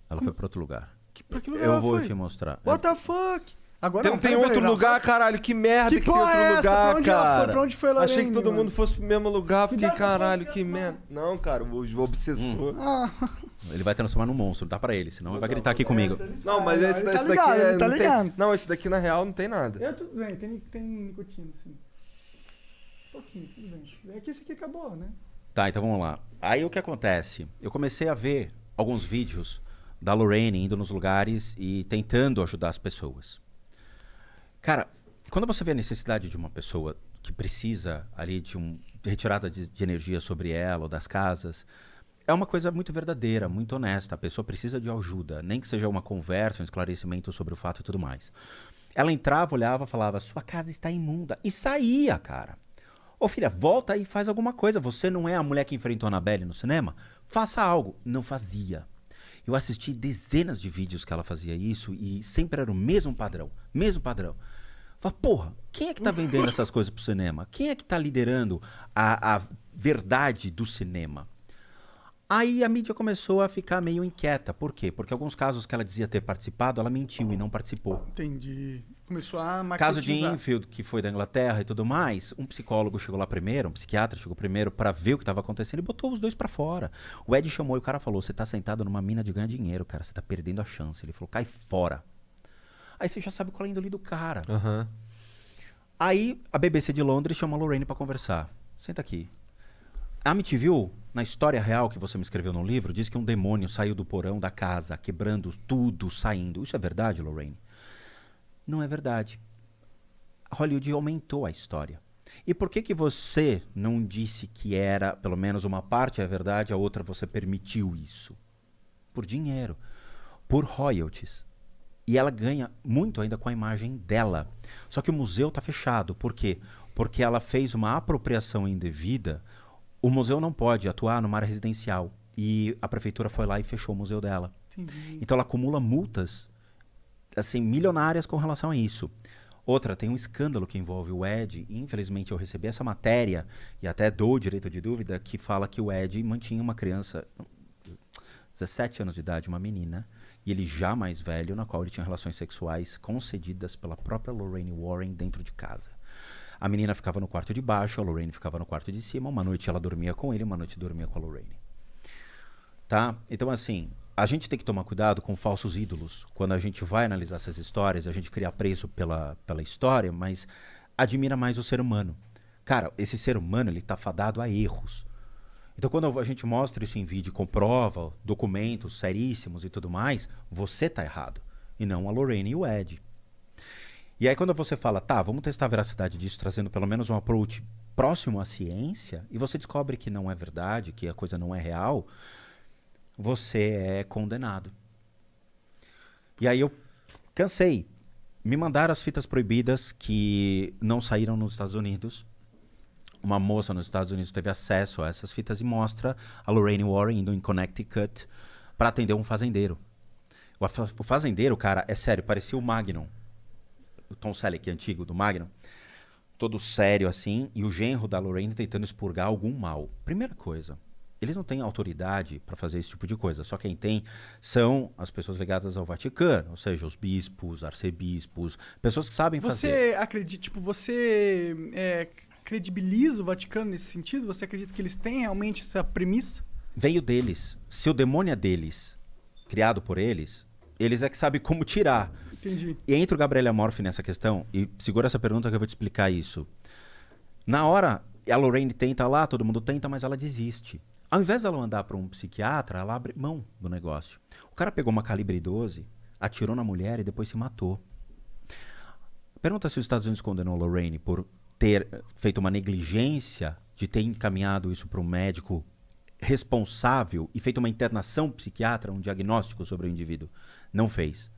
Ela foi pra outro lugar. Pra que lugar Eu ela vou foi? te mostrar. What the fuck? Agora Tem, não, tem peraí, outro peraí, lugar, caralho, que merda Que que tem porra outro é essa? lugar, Pra onde ela foi? cara. Pra onde foi a Lorraine, Achei que todo mano? mundo fosse pro mesmo lugar, fiquei, dá essa caralho, porra, que mano. merda. Não, cara, o obsessor. Ah, Ele vai transformar num monstro, dá pra ele, senão ele vai gritar aqui comigo. Não, mas esse, ele esse tá daqui ligado, é. ele tá não tem- ligado. Não, esse daqui na real não tem nada. Eu tudo bem, tem nicotina, sim. Um pouquinho, tudo bem. É que esse aqui acabou, né? Tá, então vamos lá. Aí o que acontece? Eu comecei a ver alguns vídeos da Lorraine indo nos lugares e tentando ajudar as pessoas. Cara, quando você vê a necessidade de uma pessoa que precisa ali de retirada de energia sobre ela ou das casas, é uma coisa muito verdadeira, muito honesta. A pessoa precisa de ajuda, nem que seja uma conversa, um esclarecimento sobre o fato e tudo mais. Ela entrava, olhava, falava, sua casa está imunda. E saía, cara. Ô filha, volta e faz alguma coisa. Você não é a mulher que enfrentou a Annabelle no cinema? Faça algo. Não fazia. Eu assisti dezenas de vídeos que ela fazia isso e sempre era o mesmo padrão. Mesmo padrão. Fala, porra, quem é que tá vendendo essas coisas pro cinema? Quem é que tá liderando a verdade do cinema? Aí a mídia começou a ficar meio inquieta. Por quê? Porque alguns casos que ela dizia ter participado, ela mentiu e não participou. Entendi. Começou a Caso de marketizar. Enfield, que foi da Inglaterra e tudo mais, um psicólogo chegou lá primeiro, um psiquiatra chegou primeiro pra ver o que estava acontecendo e botou os dois pra fora. O Ed chamou e o cara falou, você tá sentado numa mina de ganhar dinheiro, cara, você tá perdendo a chance. Ele falou, cai fora. Aí você já sabe qual é a índole do cara. Aham. Aí a BBC de Londres chama a Lorraine pra conversar. Senta aqui. A Amityville, na história real que você me escreveu no livro, diz que um demônio saiu do porão da casa, quebrando tudo, saindo. Isso é verdade, Lorraine? Não é verdade. Hollywood aumentou a história. E por que que você não disse que era, pelo menos uma parte é verdade, a outra você permitiu isso? Por dinheiro. Por royalties. E ela ganha muito ainda com a imagem dela. Só que o museu está fechado. Por quê? Porque ela fez uma apropriação indevida. O museu não pode atuar numa área residencial. E a prefeitura foi lá e fechou o museu dela. Entendi. Então ela acumula multas assim, milionárias com relação a isso. Outra, tem um escândalo que envolve o Ed. E, infelizmente eu recebi essa matéria, e até dou o direito de dúvida, que fala que o Ed mantinha uma criança, 17 anos de idade, uma menina, e ele já mais velho, na qual ele tinha relações sexuais concedidas pela própria Lorraine Warren dentro de casa. A menina ficava no quarto de baixo, a Lorraine ficava no quarto de cima, uma noite ela dormia com ele, uma noite dormia com a Lorraine. Tá? Então, assim, a gente tem que tomar cuidado com falsos ídolos. Quando a gente vai analisar essas histórias, a gente cria apreço pela história, mas admira mais o ser humano. Cara, esse ser humano, ele tá fadado a erros. Então, quando a gente mostra isso em vídeo, comprova, documentos seríssimos e tudo mais, você tá errado. E não a Lorraine e o Ed. E aí, quando você fala, tá, vamos testar a veracidade disso, trazendo pelo menos um approach próximo à ciência, e você descobre que não é verdade, que a coisa não é real, você é condenado. E aí eu cansei. Me mandaram as fitas proibidas que não saíram nos Estados Unidos. Uma moça nos Estados Unidos teve acesso a essas fitas e mostra a Lorraine Warren indo em Connecticut para atender um fazendeiro. O fazendeiro, cara, é sério, parecia o Magnum. O Tom Selleck antigo, do Magnum. Todo sério assim, e o genro da Lorraine tentando expurgar algum mal. Primeira coisa, eles não têm autoridade para fazer esse tipo de coisa. Só quem tem são as pessoas ligadas ao Vaticano, ou seja, os bispos, arcebispos, pessoas que sabem fazer. Você acredita, tipo, você credibiliza o Vaticano nesse sentido? Você acredita que eles têm realmente essa premissa? Veio deles. Se o demônio é deles, criado por eles, eles é que sabem como tirar. Entendi. E entra o Gabriel Amorfi nessa questão, e segura essa pergunta que eu vou te explicar isso. Na hora, a Lorraine tenta lá, todo mundo tenta, mas ela desiste. Ao invés dela mandar para um psiquiatra, ela abre mão do negócio. O cara pegou uma calibre 12, atirou na mulher e depois se matou. Pergunta se os Estados Unidos condenou a Lorraine por ter feito uma negligência de ter encaminhado isso para um médico responsável e feito uma internação psiquiatra, um diagnóstico sobre o indivíduo. Não fez.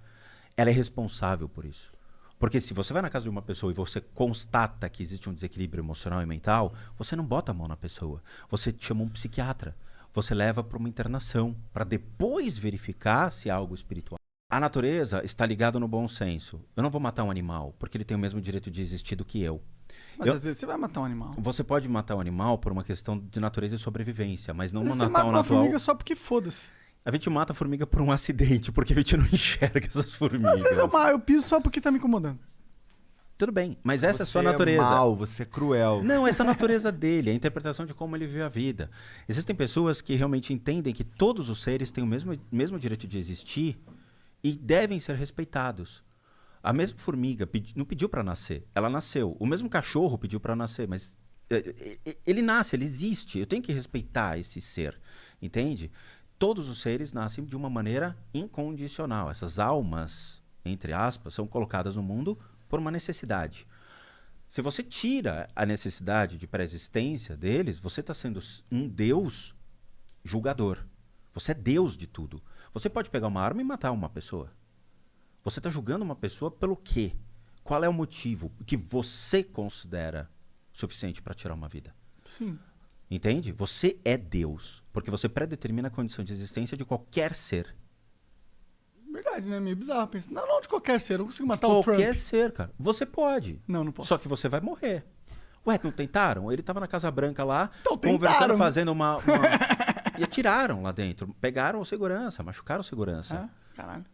Ela é responsável por isso. Porque se você vai na casa de uma pessoa e você constata que existe um desequilíbrio emocional e mental, você não bota a mão na pessoa. Você chama um psiquiatra. Você leva para uma internação, para depois verificar se é algo espiritual. A natureza está ligada no bom senso. Eu não vou matar um animal, porque ele tem o mesmo direito de existir do que eu. Mas às vezes você vai matar um animal. Você pode matar um animal por uma questão de natureza e sobrevivência, mas não Às vezes você matar mata um uma natural. formiga só porque foda-se. A gente mata a formiga por um acidente, porque a gente não enxerga essas formigas. Às vezes eu piso só porque tá me incomodando. Tudo bem, mas essa é a Você sua natureza. É mal, você é cruel. Não, essa é a natureza dele, a interpretação de como ele vive a vida. Existem pessoas que realmente entendem que todos os seres têm o mesmo direito de existir e devem ser respeitados. A mesma formiga não pediu para nascer, ela nasceu. O mesmo cachorro pediu para nascer, mas ele nasce, ele existe. Eu tenho que respeitar esse ser, entende? Todos os seres nascem de uma maneira incondicional. Essas almas, entre aspas, são colocadas no mundo por uma necessidade. Se você tira a necessidade de pré-existência deles, você está sendo um Deus julgador. Você é Deus de tudo. Você pode pegar uma arma e matar uma pessoa. Você está julgando uma pessoa pelo quê? Qual é o motivo que você considera suficiente para tirar uma vida? Sim. Entende? Você é Deus, porque você predetermina a condição de existência de qualquer ser. Verdade, né? Meio bizarro pensar. Não de qualquer ser. Eu não consigo matar o Trump. Qualquer ser, cara. Você pode. Não posso. Só que você vai morrer. Ué, não tentaram? Ele tava na Casa Branca lá, Então, conversando, tentaram. fazendo uma... E atiraram lá dentro. Pegaram o segurança, machucaram o segurança. Ah, caralho.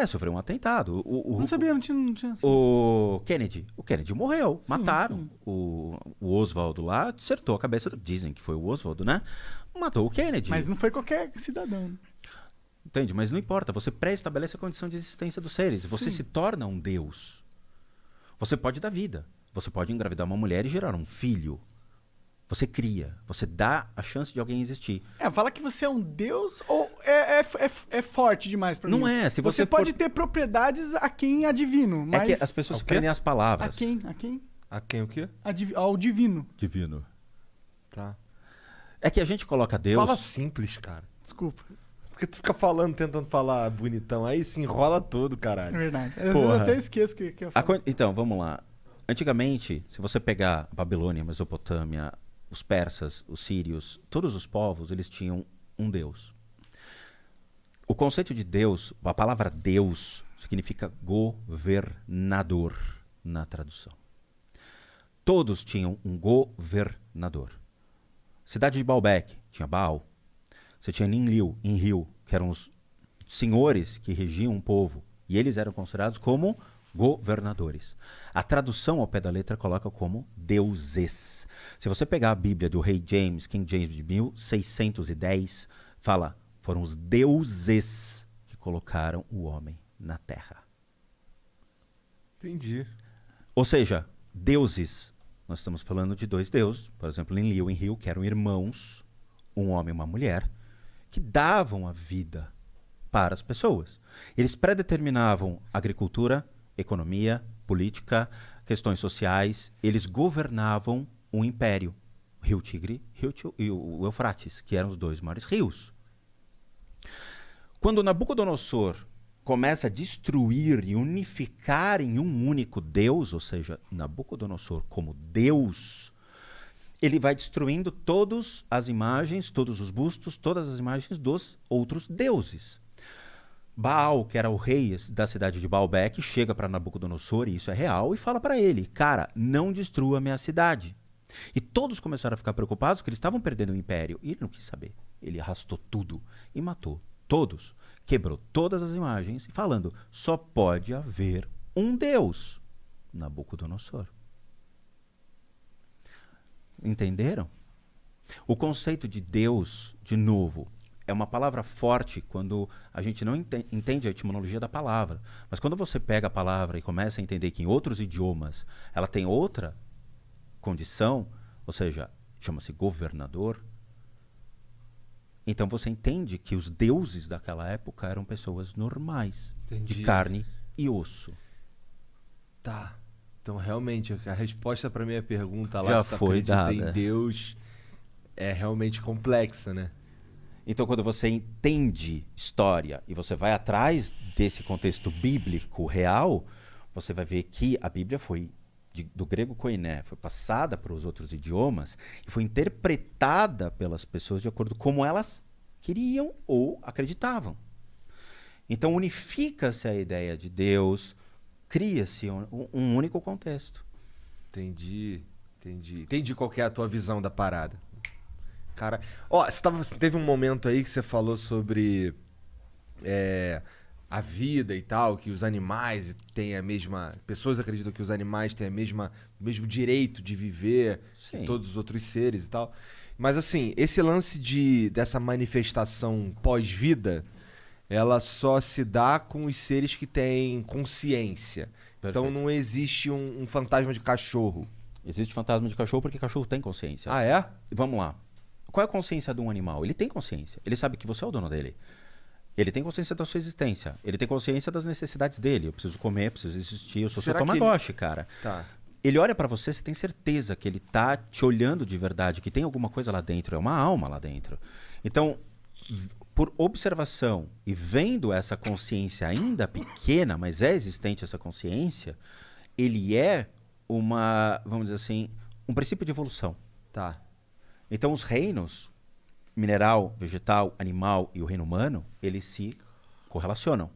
Sofreu um atentado. Não sabia, não tinha. O Kennedy morreu. Sim, Mataram. sim. O Oswald lá acertou a cabeça. Dizem que foi o Oswald, né? Matou o Kennedy. Mas não foi qualquer cidadão. Né? Entende? Mas não importa. Você pré-estabelece a condição de existência dos seres. Você se torna um Deus. Você pode dar vida. Você pode engravidar uma mulher e gerar um filho. Você cria. Você dá a chance de alguém existir. Fala que você é um deus ou é forte demais pra mim? Não é. Se você pode ter propriedades a quem é divino, mas... É que as pessoas prendem as palavras. A quem? A quem o quê? Ao divino. Divino. Tá. É que a gente coloca Deus... Fala simples, cara. Desculpa. Porque tu fica falando, tentando falar bonitão, aí se enrola todo, É caralho. verdade. Às vezes Porra. eu até esqueço que eu falo. Então, vamos lá. Antigamente, se você pegar a Babilônia, a Mesopotâmia, os persas, os sírios, todos os povos, eles tinham um Deus. O conceito de Deus, a palavra Deus, significa governador na tradução. Todos tinham um governador. Cidade de Baalbek tinha Baal. Você tinha Ninlil, Enlil, que eram os senhores que regiam um povo. E eles eram considerados como governadores. A tradução ao pé da letra coloca como deuses. Se você pegar a Bíblia do rei James, King James de 1610, fala, foram os deuses que colocaram o homem na terra. Entendi. Ou seja, deuses, nós estamos falando de dois deuses, por exemplo, Enlil e Enlil, que eram irmãos, um homem e uma mulher, que davam a vida para as pessoas. Eles predeterminavam agricultura, economia, política, questões sociais. Eles governavam um império. Rio Tigre e o Eufrates, que eram os dois maiores rios. Quando Nabucodonosor começa a destruir e unificar em um único Deus, ou seja, Nabucodonosor como Deus, ele vai destruindo todas as imagens, todos os bustos, todas as imagens dos outros deuses. Baal, que era o rei da cidade de Baalbek, chega para Nabucodonosor, e isso é real, e fala para ele, cara, não destrua a minha cidade. E todos começaram a ficar preocupados porque eles estavam perdendo o império. E ele não quis saber. Ele arrastou tudo e matou todos. Quebrou todas as imagens, falando, só pode haver um Deus, Nabucodonosor. Entenderam? O conceito de Deus, de novo, é uma palavra forte quando a gente não entende a etimologia da palavra. Mas quando você pega a palavra e começa a entender que em outros idiomas ela tem outra condição, ou seja, chama-se governador, então você entende que os deuses daquela época eram pessoas normais, Entendi. de carne e osso. Tá. Então, realmente, a resposta pra minha pergunta lá, Já se tu foi acredita dada. em Deus, é realmente complexa, né? Então, quando você entende história e você vai atrás desse contexto bíblico real, você vai ver que a Bíblia foi do grego koiné, foi passada para os outros idiomas e foi interpretada pelas pessoas de acordo com como elas queriam ou acreditavam. Então unifica-se a ideia de Deus, cria-se um único contexto. Entendi qual que é a tua visão da parada. Cara, teve um momento aí que você falou sobre a vida e tal, que os animais têm a mesma... Pessoas acreditam que os animais têm o mesmo direito de viver que todos os outros seres e tal. Mas assim, esse lance dessa manifestação pós-vida, ela só se dá com os seres que têm consciência. Perfeito. Então não existe um fantasma de cachorro. Existe fantasma de cachorro porque cachorro tem consciência. Ah, é? Vamos lá. Qual é a consciência de um animal? Ele tem consciência. Ele sabe que você é o dono dele. Ele tem consciência da sua existência. Ele tem consciência das necessidades dele. Eu preciso comer, preciso existir. Eu sou seu Tamagotchi, cara. Tá. Ele olha pra você, você tem certeza que ele tá te olhando de verdade, que tem alguma coisa lá dentro. É uma alma lá dentro. Então, por observação e vendo essa consciência ainda pequena, mas é existente essa consciência, ele é vamos dizer assim, um princípio de evolução. Tá. Então os reinos, mineral, vegetal, animal e o reino humano, eles se correlacionam.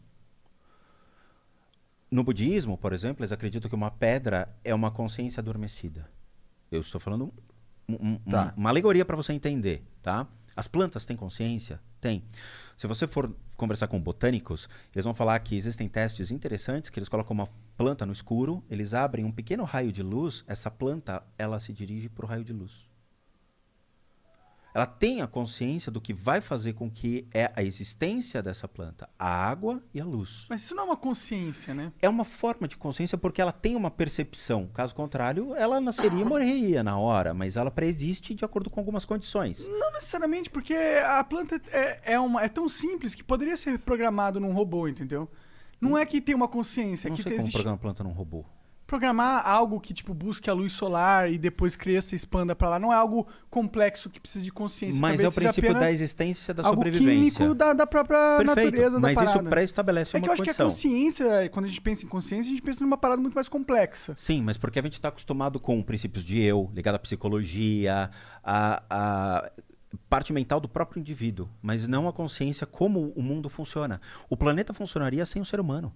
No budismo, por exemplo, eles acreditam que uma pedra é uma consciência adormecida. Eu estou falando uma alegoria para você entender, tá? As plantas têm consciência? Tem. Se você for conversar com botânicos, eles vão falar que existem testes interessantes, que eles colocam uma planta no escuro, eles abrem um pequeno raio de luz, essa planta, ela se dirige para o raio de luz. Ela tem a consciência do que vai fazer com que é a existência dessa planta, a água e a luz. Mas isso não é uma consciência, né? É uma forma de consciência porque ela tem uma percepção. Caso contrário, ela nasceria e morreria na hora, mas ela preexiste de acordo com algumas condições. Não necessariamente, porque a planta é tão simples que poderia ser programado num robô, entendeu? Não é que tem uma consciência, é Não que sei como existe... programar a planta num robô. Programar algo que tipo busque a luz solar e depois cresça e expanda para lá não é algo complexo que precisa de consciência. Mas Talvez é o seja princípio da apenas existência da algo sobrevivência. químico da própria Perfeito, natureza mas da parada. isso pré-estabelece É uma que eu acho que a condição. consciência, quando a gente pensa em consciência, a gente pensa numa parada muito mais complexa. Sim, mas porque a gente está acostumado com princípios de eu, ligado à psicologia, a parte mental do próprio indivíduo, mas não a consciência como o mundo funciona. O planeta funcionaria sem o ser humano.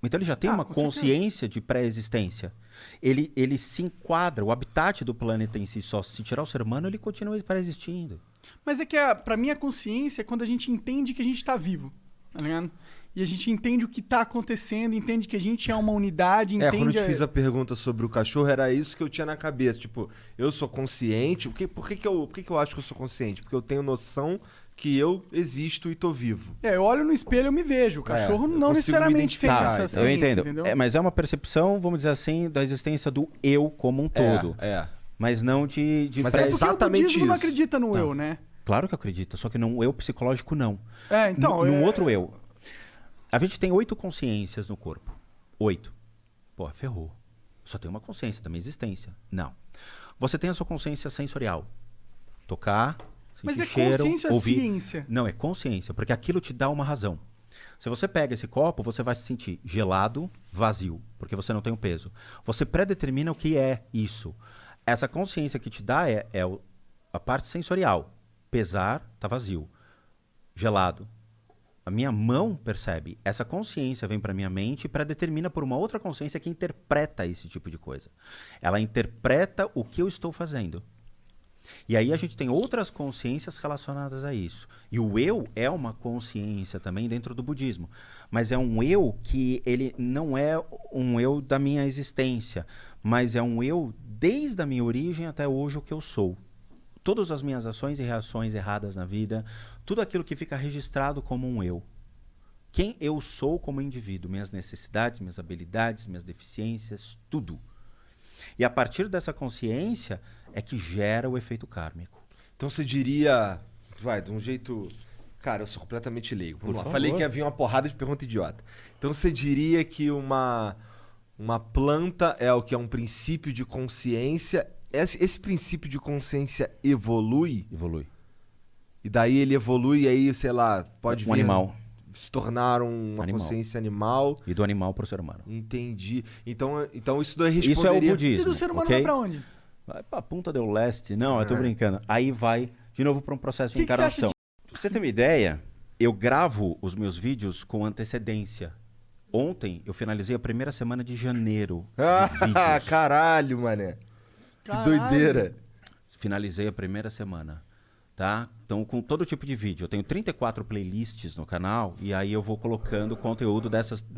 Então ele já tem uma com certeza. consciência de pré-existência. Ele se enquadra, o habitat do planeta em si só. Se tirar o ser humano, ele continua pré-existindo. Mas é que pra mim a consciência é quando a gente entende que a gente tá vivo, tá ligado? E a gente entende o que tá acontecendo, entende que a gente é uma unidade, entende... Quando eu te fiz a pergunta sobre o cachorro, era isso que eu tinha na cabeça. Tipo, eu sou consciente. Por que eu acho que eu sou consciente? Porque eu tenho noção que eu existo e tô vivo. eu olho no espelho e eu me vejo. O cachorro não consigo necessariamente me fez identificar, essa Eu ciência, entendo. entendeu? Mas é uma percepção, vamos dizer assim, da existência do eu como um todo. Mas não de Mas É é porque exatamente o budismo não isso. acredita no Tá. eu, né? Claro que eu acredito, só que num eu psicológico não. Então... Num outro eu. A gente tem 8 consciências no corpo. 8. Pô, ferrou. Só tem uma consciência da minha existência. Não. Você tem a sua consciência sensorial. Tocar, sentir Mas é cheiro, consciência ou ouvir. ciência? Não, é consciência, porque aquilo te dá uma razão. Se você pega esse copo, você vai se sentir gelado, vazio, porque você não tem o peso. Você predetermina o que é isso. Essa consciência que te dá é a parte sensorial. Pesar, tá vazio. Gelado. A minha mão percebe. Essa consciência vem para minha mente e predetermina por uma outra consciência que interpreta esse tipo de coisa. Ela interpreta o que eu estou fazendo. E aí a gente tem outras consciências relacionadas a isso. E o eu é uma consciência também dentro do budismo. Mas é um eu que ele não é um eu da minha existência, mas é um eu desde a minha origem até hoje o que eu sou. Todas as minhas ações e reações erradas na vida, tudo aquilo que fica registrado como um eu. Quem eu sou como indivíduo, minhas necessidades, minhas habilidades, minhas deficiências, tudo. E a partir dessa consciência é que gera o efeito kármico. Então você diria... Vai, de um jeito... Cara, eu sou completamente leigo. Vamos lá. favor. Falei que havia uma porrada de pergunta idiota. Então você diria que uma planta é o que é um princípio de consciência... Esse princípio de consciência evolui? Evolui. E daí ele evolui e aí, sei lá, pode vir... Um animal. se tornaram uma Animal. consciência animal. E do animal pro ser humano. Entendi. Então isso daí responderia... Isso é o E budismo, do ser humano ok? vai pra onde? Vai pra Punta del Leste. Não, eu tô brincando. Aí vai de novo pra um processo de Que você acha encarnação. Pra você ter uma ideia, eu gravo os meus vídeos com antecedência. Ontem eu finalizei a primeira semana de janeiro de Ah, vídeos. caralho, mané. Que Caralho. doideira. Finalizei a primeira semana, tá? Então, com todo tipo de vídeo. Eu tenho 34 playlists no canal e aí eu vou colocando conteúdo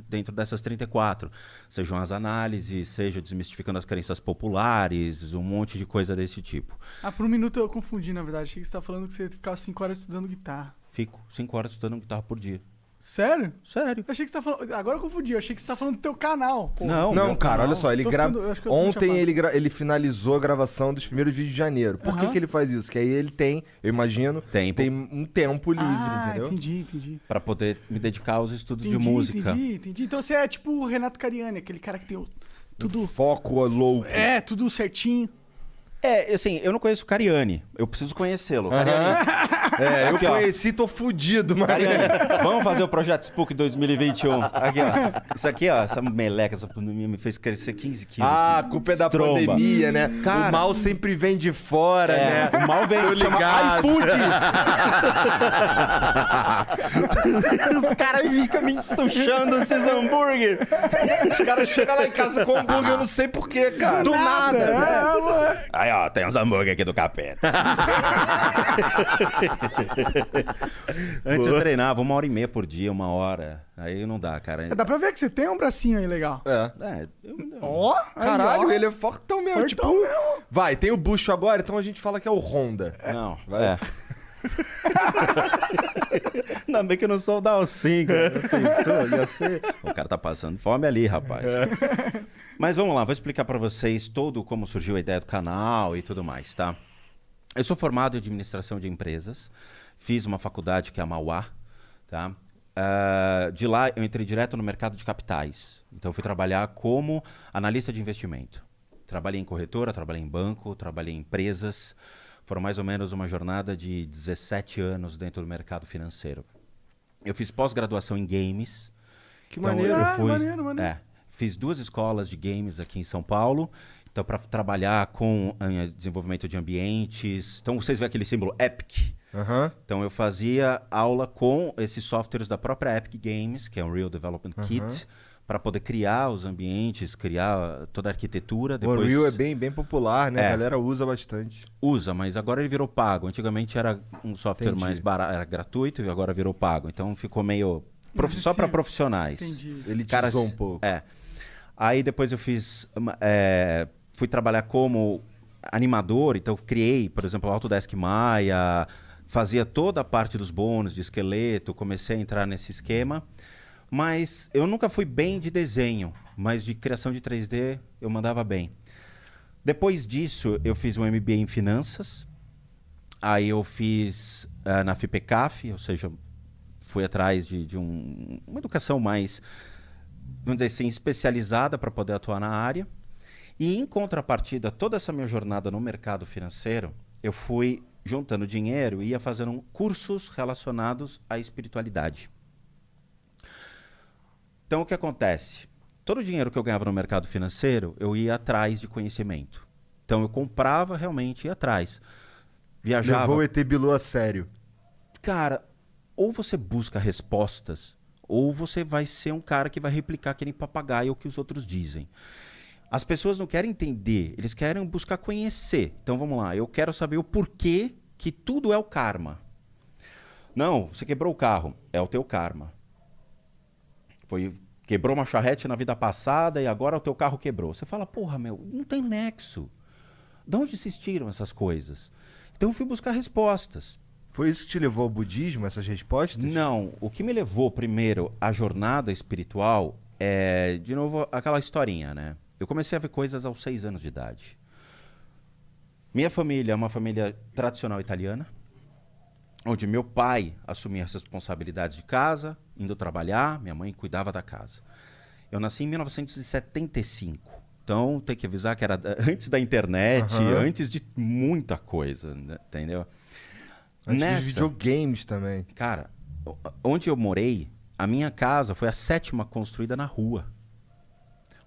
dentro dessas 34. Sejam as análises, seja desmistificando as crenças populares, um monte de coisa desse tipo. Ah, por um minuto eu confundi, na verdade. Achei que você tava falando que você ficava 5 horas estudando guitarra. Fico 5 horas estudando guitarra por dia. Sério? Sério. Eu achei que você tava falando... Agora eu confundi. Eu achei que você tava falando do teu canal. Pô. Não, Não, meu cara, canal- olha só, ele Tô grava. ficando- eu acho que eu tô Ontem chapado. ele finalizou a gravação dos primeiros vídeos de janeiro. Por que Aham. que ele faz isso? Que aí ele tem, eu imagino, Tempo. tem um tempo livre, Ah, entendeu? entendi. Pra poder me dedicar aos estudos de Entendi, música. entendi. Então você é tipo o Renato Cariani, aquele cara que tem tudo... Foco louco. É, tudo certinho. É, assim, eu não conheço o Cariani. Eu preciso conhecê-lo. Cariani, É, eu Aqui, ó. conheci, tô fudido, mano. Cariani, vamos fazer o Projeto Spook 2021. Aqui, ó. Isso aqui, ó, essa meleca, essa pandemia me fez crescer 15 quilos. Ah, a culpa é da Tromba. pandemia, né? Cara, o mal sempre vem de fora, É, né? o mal vem, Tô chama ligado. iFood. Os caras ficam me entuchando esses hambúrguer. Os caras chegam lá em casa com hambúrguer, eu não sei porquê, cara. Do nada. É, Aí, ó, tem uns hambúrguer aqui do capeta. Antes eu treinava 1h30 por dia, 1 hora. Aí não dá, cara. dá pra ver que você tem um bracinho aí legal. É. É, Ó, aí, Caralho, ó. ele é fortão mesmo. Fortão tipo, mesmo. vai, tem o bucho agora, então a gente fala que é o Honda. Não, Vai. é. Ainda bem que eu não sou o Dalcin, cara. Pensou, ia ser... O cara tá passando fome ali, rapaz. Mas vamos lá, vou explicar pra vocês todo como surgiu a ideia do canal e tudo mais, tá? Eu sou formado em administração de empresas, fiz uma faculdade que é a Mauá, tá? De lá eu entrei direto no mercado de capitais. Então eu fui trabalhar como analista de investimento. Trabalhei em corretora, trabalhei em banco, trabalhei em empresas. Foram mais ou menos uma jornada de 17 anos dentro do mercado financeiro. Eu fiz pós-graduação em games. Que Então, maneiro. eu fui, maneiro. fiz 2 escolas de games aqui em São Paulo. Então, para trabalhar com desenvolvimento de ambientes. Então, vocês veem aquele símbolo Epic. Aham. Então, eu fazia aula com esses softwares da própria Epic Games, que é um Real Development Kit, para poder criar os ambientes, criar toda a arquitetura. O Depois Unreal é bem popular, né? É. A galera usa bastante. usa, mas agora ele virou pago. Antigamente era um software Entendi. mais barato, era gratuito e agora virou pago. Então ficou meio só para profissionais. Entendi. Elitizou Caras- um pouco. É. Aí depois eu fiz, fui trabalhar como animador, então eu criei, por exemplo, o Autodesk Maya, fazia toda a parte dos bônus de esqueleto, comecei a entrar nesse esquema. Mas eu nunca fui bem de desenho, mas de criação de 3D eu mandava bem. Depois disso, eu fiz um MBA em finanças. Aí eu fiz na FIPECAF, ou seja, fui atrás de uma educação mais, vamos dizer assim, especializada para poder atuar na área. E em contrapartida, toda essa minha jornada no mercado financeiro, eu fui juntando dinheiro e ia fazendo cursos relacionados à espiritualidade. Então, o que acontece? Todo o dinheiro que eu ganhava no mercado financeiro, eu ia atrás de conhecimento. Então, eu comprava realmente e ia atrás. Viajava. Levou o ET Bilu a sério. Cara, ou você busca respostas, ou você vai ser um cara que vai replicar que nem papagaio o que os outros dizem. As pessoas não querem entender, eles querem buscar conhecer. Então, vamos lá. Eu quero saber o porquê que tudo é o karma. Não, você quebrou o carro. É o teu karma. Quebrou uma charrete na vida passada e agora o teu carro quebrou. Você fala, porra, meu, não tem nexo. De onde se tiram essas coisas? Então eu fui buscar respostas. Foi isso que te levou ao budismo, essas respostas? Não, o que me levou primeiro à jornada espiritual é, de novo, aquela historinha, né? Eu comecei a ver coisas aos 6 anos de idade. Minha família é uma família tradicional italiana, onde meu pai assumia as responsabilidades de casa, indo trabalhar, minha mãe cuidava da casa. Eu nasci em 1975, então tem que avisar que era antes da internet, antes de muita coisa, né? Entendeu? Antes dos videogames também. Cara, onde eu morei a minha casa foi a 7ª construída na rua.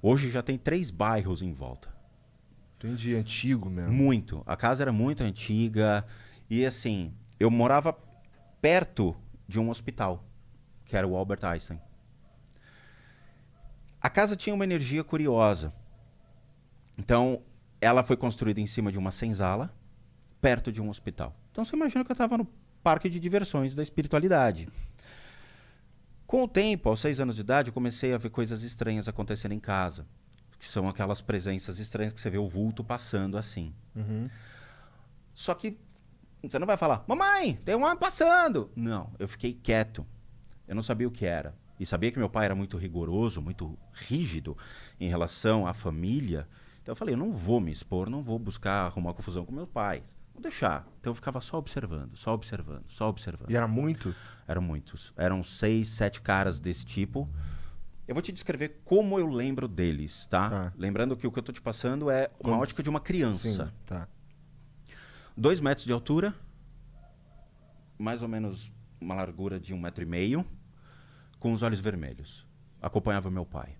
Hoje já tem 3 bairros em volta. Entendi, antigo mesmo. Muito. A casa era muito antiga. E assim, eu morava perto de um hospital, que era o Albert Einstein. A casa tinha uma energia curiosa. Então, ela foi construída em cima de uma senzala, perto de um hospital. Então, você imagina que eu estava no parque de diversões da espiritualidade. Com o tempo, aos 6 anos de idade, eu comecei a ver coisas estranhas acontecendo em casa. Que são aquelas presenças estranhas que você vê o vulto passando assim. Só que você não vai falar, mamãe, tem um homem passando. Não, eu fiquei quieto. Eu não sabia o que era. E sabia que meu pai era muito rigoroso, muito rígido em relação à família. Então eu falei, eu não vou me expor, não vou buscar arrumar confusão com meus pais. Vou deixar. Então eu ficava só observando, só observando, só observando. E era muito? Eram muitos. Eram 6, 7 caras desse tipo. Eu vou te descrever como eu lembro deles, tá? Lembrando que o que eu tô te passando é uma ótica de uma criança. Sim, tá. 2 metros de altura, mais ou menos uma largura de 1,5 metro, com os olhos vermelhos. Acompanhava meu pai.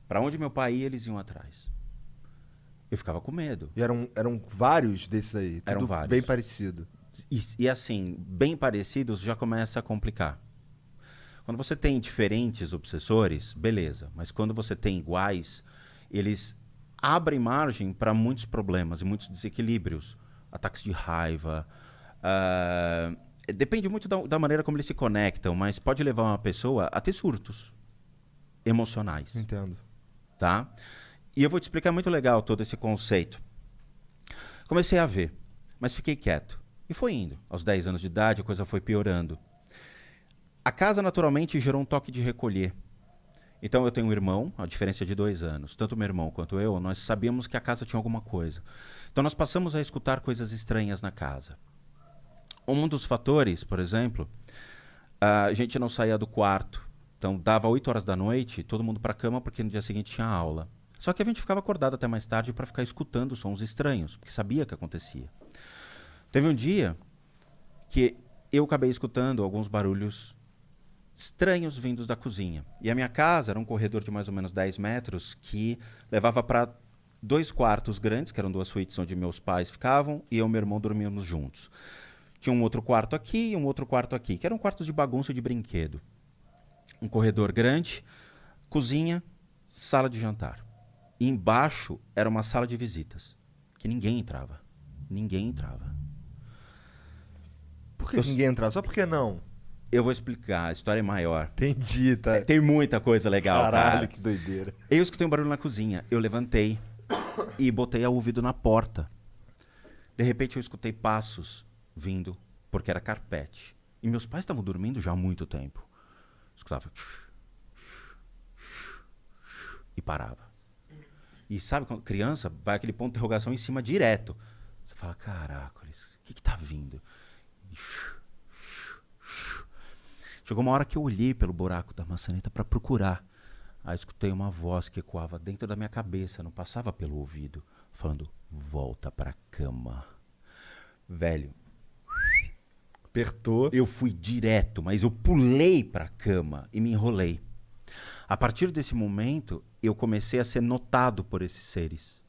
Para onde meu pai ia, eles iam atrás. Eu ficava com medo. E eram vários desses aí? Eram tudo vários. bem parecido? E assim, bem parecidos já começa a complicar. Quando você tem diferentes obsessores, beleza. Mas quando você tem iguais, eles abrem margem para muitos problemas e muitos desequilíbrios. Ataques de raiva. Depende muito da maneira como eles se conectam, mas pode levar uma pessoa a ter surtos emocionais. Entendo. Tá? E eu vou te explicar muito legal todo esse conceito. Comecei a ver, mas fiquei quieto. E foi indo. Aos 10 anos de idade, a coisa foi piorando. A casa, naturalmente, gerou um toque de recolher. Então, eu tenho um irmão, a diferença é de 2 anos. Tanto meu irmão quanto eu, nós sabíamos que a casa tinha alguma coisa. Então, nós passamos a escutar coisas estranhas na casa. Um dos fatores, por exemplo, a gente não saía do quarto. Então, dava 8 horas da noite, todo mundo para a cama, porque no dia seguinte tinha aula. Só que a gente ficava acordado até mais tarde para ficar escutando sons estranhos, porque sabia que acontecia. Teve um dia que eu acabei escutando alguns barulhos estranhos vindos da cozinha. E a minha casa era um corredor de mais ou menos 10 metros que levava para 2 quartos grandes, que eram 2 suítes onde meus pais ficavam, e eu e meu irmão dormíamos juntos. Tinha um outro quarto aqui e um outro quarto aqui, que eram quartos de bagunça e de brinquedo. Um corredor grande, cozinha, sala de jantar. E embaixo era uma sala de visitas, que ninguém entrava. Ninguém entrava. Por que ninguém entrava? Só por que não? Eu vou explicar, a história é maior. Entendi, tá. Tem muita coisa legal, Caralho, cara. que doideira. Eu escutei um barulho na cozinha. Eu levantei e botei o ouvido na porta. De repente eu escutei passos vindo, porque era carpete. E meus pais estavam dormindo já há muito tempo. Escutava. E parava. E sabe, quando criança, vai aquele ponto de interrogação em cima direto. Você fala, caracoles, o que tá vindo? Chegou uma hora que eu olhei pelo buraco da maçaneta para procurar. Aí escutei uma voz que ecoava dentro da minha cabeça, não passava pelo ouvido, falando, volta pra cama. Velho. Apertou. Eu fui direto, mas eu pulei pra cama e me enrolei. A partir desse momento, eu comecei a ser notado por esses seres.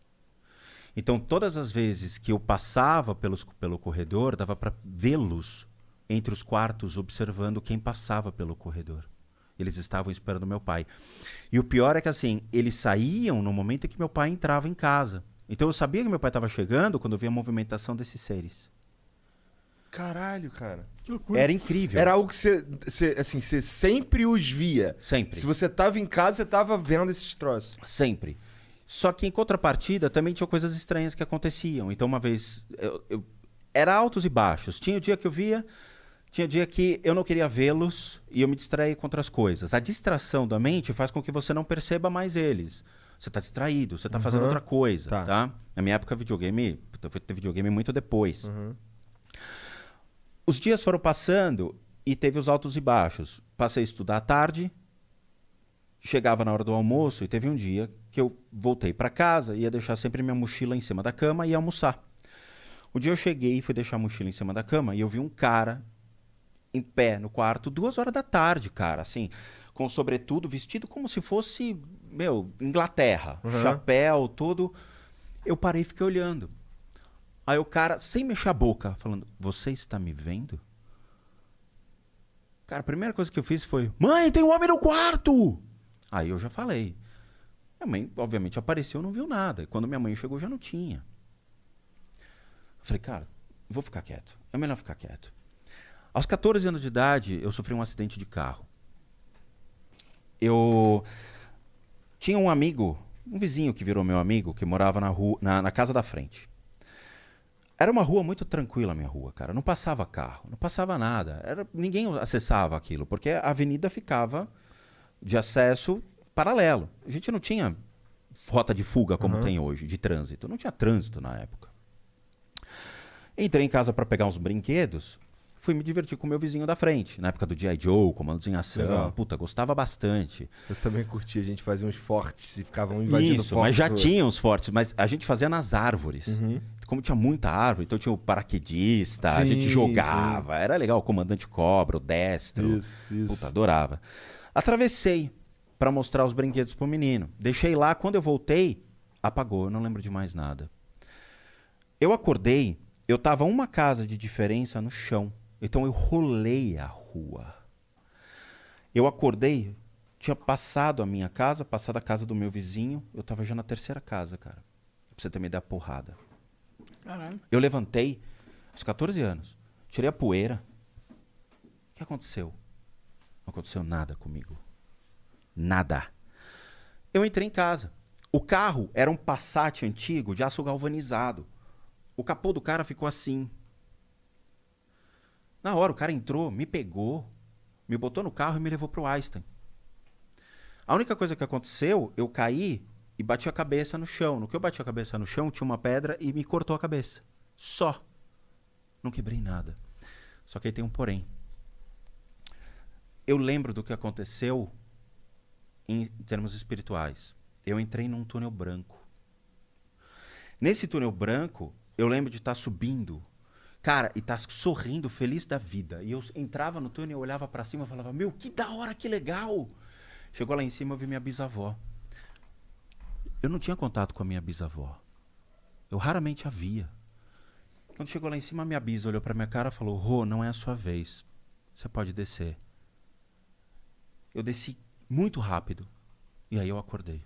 Então, todas as vezes que eu passava pelo corredor, dava para vê-los entre os quartos, observando quem passava pelo corredor. Eles estavam esperando meu pai. E o pior é que, assim, eles saíam no momento em que meu pai entrava em casa. Então, eu sabia que meu pai estava chegando quando eu via a movimentação desses seres. Caralho, cara. Que loucura. Era incrível. Era algo que você sempre os via. Sempre. Se você tava em casa, você tava vendo esses troços. Sempre. Só que em contrapartida também tinha coisas estranhas que aconteciam. Então uma vez, era altos e baixos. Tinha o dia que eu via, tinha dia que eu não queria vê-los e eu me distraía com outras coisas. A distração da mente faz com que você não perceba mais eles. Você está distraído, você está fazendo outra coisa, tá? Na minha época, videogame, eu fui ter videogame muito depois. Os dias foram passando e teve os altos e baixos. Passei a estudar à tarde, chegava na hora do almoço e teve um dia que eu voltei para casa, ia deixar sempre minha mochila em cima da cama e ia almoçar. Um dia eu cheguei e fui deixar a mochila em cima da cama e eu vi um cara em pé no quarto, 2 horas da tarde, cara, assim, com sobretudo, vestido como se fosse, Inglaterra, chapéu, tudo. Eu parei e fiquei olhando. Aí o cara, sem mexer a boca, falando, você está me vendo? Cara, a primeira coisa que eu fiz foi, mãe, tem um homem no quarto! Aí eu já falei. Minha mãe, obviamente, apareceu e não viu nada. E quando minha mãe chegou, já não tinha. Eu falei, cara, vou ficar quieto. É melhor ficar quieto. Aos 14 anos de idade, eu sofri um acidente de carro. Eu tinha um amigo, um vizinho que virou meu amigo, que morava na rua, na casa da frente. Era uma rua muito tranquila, a minha rua, cara. Não passava carro, não passava nada. Ninguém acessava aquilo, porque a avenida ficava de acesso paralelo. A gente não tinha rota de fuga como tem hoje, de trânsito. Não tinha trânsito na época. Entrei em casa para pegar uns brinquedos, fui me divertir com o meu vizinho da frente. Na época do G.I. Joe, Comandos em Ação. Legal. Puta, gostava bastante. Eu também curti, a gente fazia uns fortes e ficavam invadindo Isso, forte mas já do- tinha uns fortes, mas a gente fazia nas árvores. Como tinha muita árvore, então tinha o paraquedista, a gente Sim, jogava. Era legal, o comandante cobra, o destro. Isso. Puta, adorava. Atravessei para mostrar os brinquedos pro menino. Deixei lá, quando eu voltei, apagou, eu não lembro de mais nada. Eu acordei, eu tava uma casa de diferença no chão. Então eu rolei a rua. Eu acordei, tinha passado a minha casa, passado a casa do meu vizinho, eu tava já na terceira casa, cara. Pra você ter uma ideia, porrada. Caralho. Eu levantei, aos 14 anos, tirei a poeira. O que aconteceu? Não aconteceu nada comigo. Nada. Eu entrei em casa. O carro era um Passat antigo de aço galvanizado. O capô do cara ficou assim. Na hora, o cara entrou, me pegou, me botou no carro e me levou pro Einstein. A única coisa que aconteceu, eu caí e bati a cabeça no chão. No que eu bati a cabeça no chão, tinha uma pedra e me cortou a cabeça. Só. Não quebrei nada. Só que aí tem um porém. Eu lembro do que aconteceu em termos espirituais. Eu entrei num túnel branco. Nesse túnel branco, eu lembro de estar subindo, cara, e estar sorrindo, feliz da vida. E eu entrava no túnel, eu olhava pra cima e falava, meu, que da hora, que legal. Chegou lá em cima, eu vi minha bisavó. Eu não tinha contato com a minha bisavó. Eu raramente a via. Quando chegou lá em cima, a minha bisa olhou pra minha cara e falou, Rô, não é a sua vez. Você pode descer. Eu desci muito rápido. E aí eu acordei.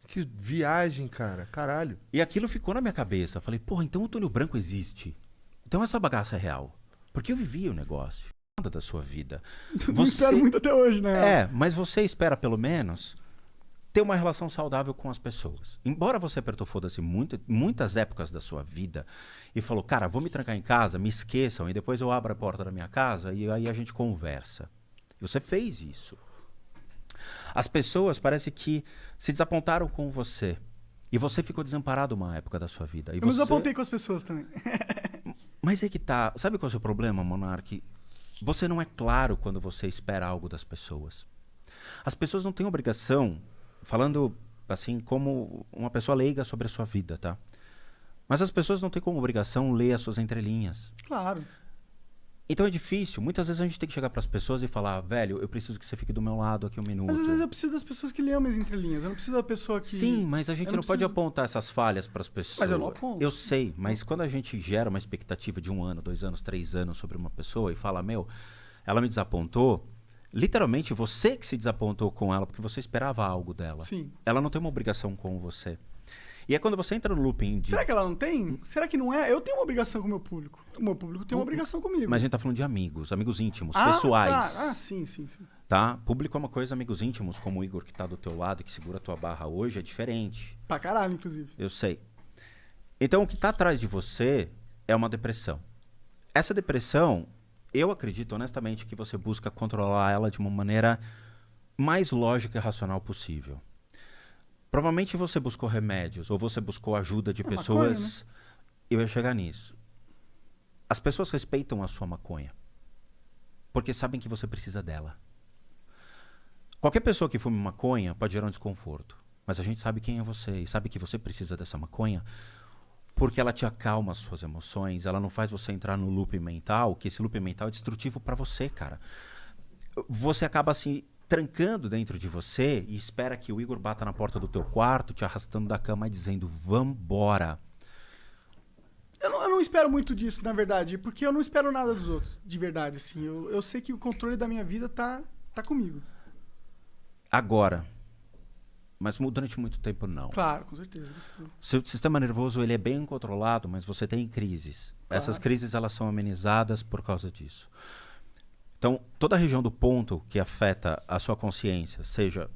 Que viagem, cara. Caralho. E aquilo ficou na minha cabeça. Eu falei, porra, então o túnel branco existe. Então essa bagaça é real. Porque eu vivi o negócio. Nada da sua vida. Não espero muito até hoje, né? Mas você espera pelo menos ter uma relação saudável com as pessoas. Embora você apertou foda-se muitas épocas da sua vida e falou, cara, vou me trancar em casa, me esqueçam, e depois eu abro a porta da minha casa e aí a gente conversa. E você fez isso. As pessoas parece que se desapontaram com você. E você ficou desamparado uma época da sua vida. E Eu me desapontei com as pessoas também. Mas é que tá. Sabe qual é o seu problema, Monark? Você não é claro quando você espera algo das pessoas. As pessoas não têm obrigação, falando assim como uma pessoa leiga sobre a sua vida, tá? Mas as pessoas não têm como obrigação ler as suas entrelinhas. Claro. Então é difícil. Muitas vezes a gente tem que chegar para as pessoas e falar, velho, eu preciso que você fique do meu lado aqui um minuto. Mas às vezes eu preciso das pessoas que leem minhas entrelinhas. Eu não preciso da pessoa que... Sim, mas a gente Eu não pode preciso- apontar essas falhas para as pessoas. Mas eu não aponto. Eu sei, mas quando a gente gera uma expectativa de 1 ano, 2 anos, 3 anos sobre uma pessoa e fala, meu, ela me desapontou, literalmente você que se desapontou com ela porque você esperava algo dela. Sim. Ela não tem uma obrigação com você. E é quando você entra no looping de... Será que ela não tem? Será que não é? Eu tenho uma obrigação com o meu público. O meu público tem uma obrigação comigo. Mas a gente tá falando de amigos íntimos, pessoais. Tá. Sim. Tá? Público é uma coisa, amigos íntimos, como o Igor que tá do teu lado, que segura a tua barra hoje, é diferente. Pra caralho, inclusive. Eu sei. Então, o que tá atrás de você é uma depressão. Essa depressão, eu acredito honestamente que você busca controlar ela de uma maneira mais lógica e racional possível. Provavelmente você buscou remédios ou você buscou ajuda de pessoas. Maconha, Eu ia chegar nisso. As pessoas respeitam a sua maconha porque sabem que você precisa dela. Qualquer pessoa que fume maconha pode gerar um desconforto, mas a gente sabe quem é você e sabe que você precisa dessa maconha. Porque ela te acalma as suas emoções, ela não faz você entrar no loop mental, que esse loop mental é destrutivo pra você, cara. Você acaba assim trancando dentro de você e espera que o Igor bata na porta do teu quarto, te arrastando da cama e dizendo, vambora. Eu não espero muito disso, na verdade, porque eu não espero nada dos outros, de verdade, assim. Eu sei que o controle da minha vida tá comigo. Agora. Mas durante muito tempo, não. Claro, com certeza. Seu sistema nervoso ele é bem controlado, mas você tem crises. Claro. Essas crises elas são amenizadas por causa disso. Então, toda a região do ponto que afeta a sua consciência, seja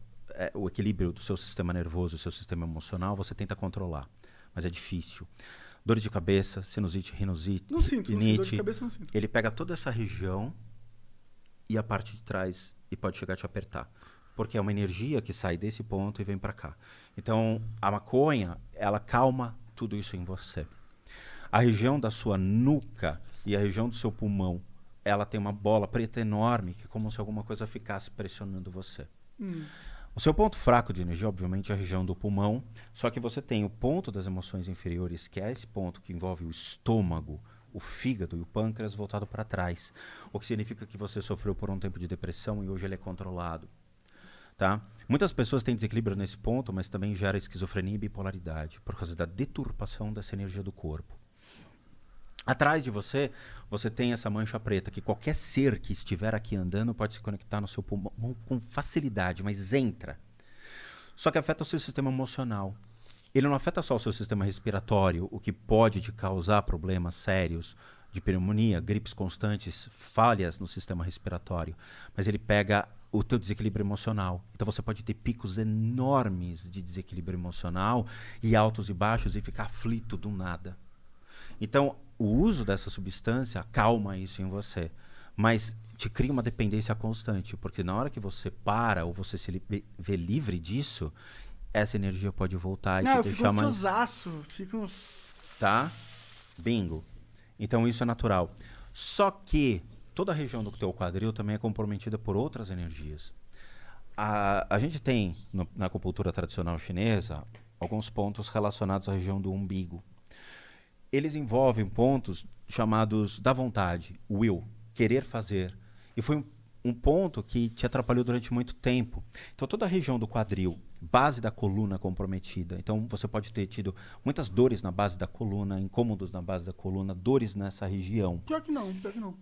o equilíbrio do seu sistema nervoso, do seu sistema emocional, você tenta controlar. Mas é difícil. Dores de cabeça, sinusite, rinusite, Não sinto, rinite. dor de cabeça não sinto. Ele pega toda essa região e a parte de trás e pode chegar a te apertar. Porque é uma energia que sai desse ponto e vem para cá. Então, a maconha, ela calma tudo isso em você. A região da sua nuca e a região do seu pulmão, ela tem uma bola preta enorme, que é como se alguma coisa ficasse pressionando você. O seu ponto fraco de energia, obviamente, é a região do pulmão, só que você tem o ponto das emoções inferiores, que é esse ponto que envolve o estômago, o fígado e o pâncreas voltado para trás, o que significa que você sofreu por um tempo de depressão e hoje ele é controlado. Tá? Muitas pessoas têm desequilíbrio nesse ponto, mas também gera esquizofrenia e bipolaridade, por causa da deturpação dessa energia do corpo. Atrás de você, você tem essa mancha preta, que qualquer ser que estiver aqui andando pode se conectar no seu pulmão com facilidade, mas entra. Só que afeta o seu sistema emocional. Ele não afeta só o seu sistema respiratório, o que pode te causar problemas sérios de pneumonia, gripes constantes, falhas no sistema respiratório, mas ele pega o teu desequilíbrio emocional. Então você pode ter picos enormes de desequilíbrio emocional e altos e baixos e ficar aflito do nada. Então, o uso dessa substância acalma isso em você, mas te cria uma dependência constante, porque na hora que você para ou você se vê livre disso, essa energia pode voltar e te deixar mais... Não, eu fico ansiosaço, fico... Tá? Bingo. Então isso é natural. Só que toda a região do teu quadril também é comprometida por outras energias. A gente tem, na acupuntura tradicional chinesa, alguns pontos relacionados à região do umbigo. Eles envolvem pontos chamados da vontade, will, querer fazer. E foi um ponto que te atrapalhou durante muito tempo. Então toda a região do quadril, base da coluna comprometida. Então você pode ter tido muitas dores na base da coluna, incômodos na base da coluna, dores nessa região. Pior que não, pior que não.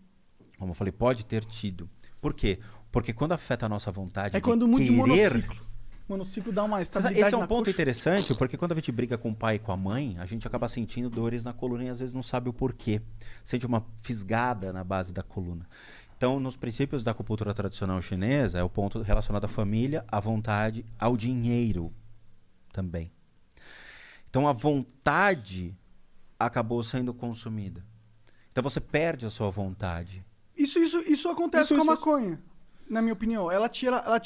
Como eu falei, pode ter tido. Por quê? Porque quando afeta a nossa vontade É quando muda de querer... monociclo. O monociclo dá uma estabilidade Esse é um na ponto coxa. interessante, porque quando a gente briga com o pai e com a mãe, a gente acaba sentindo dores na coluna e às vezes não sabe o porquê. Sente uma fisgada na base da coluna. Então, nos princípios da acupuntura tradicional chinesa, é o ponto relacionado à família, à vontade, ao dinheiro também. Então, a vontade acabou sendo consumida. Então, você perde a sua vontade. Isso acontece com a maconha, na minha opinião. Ela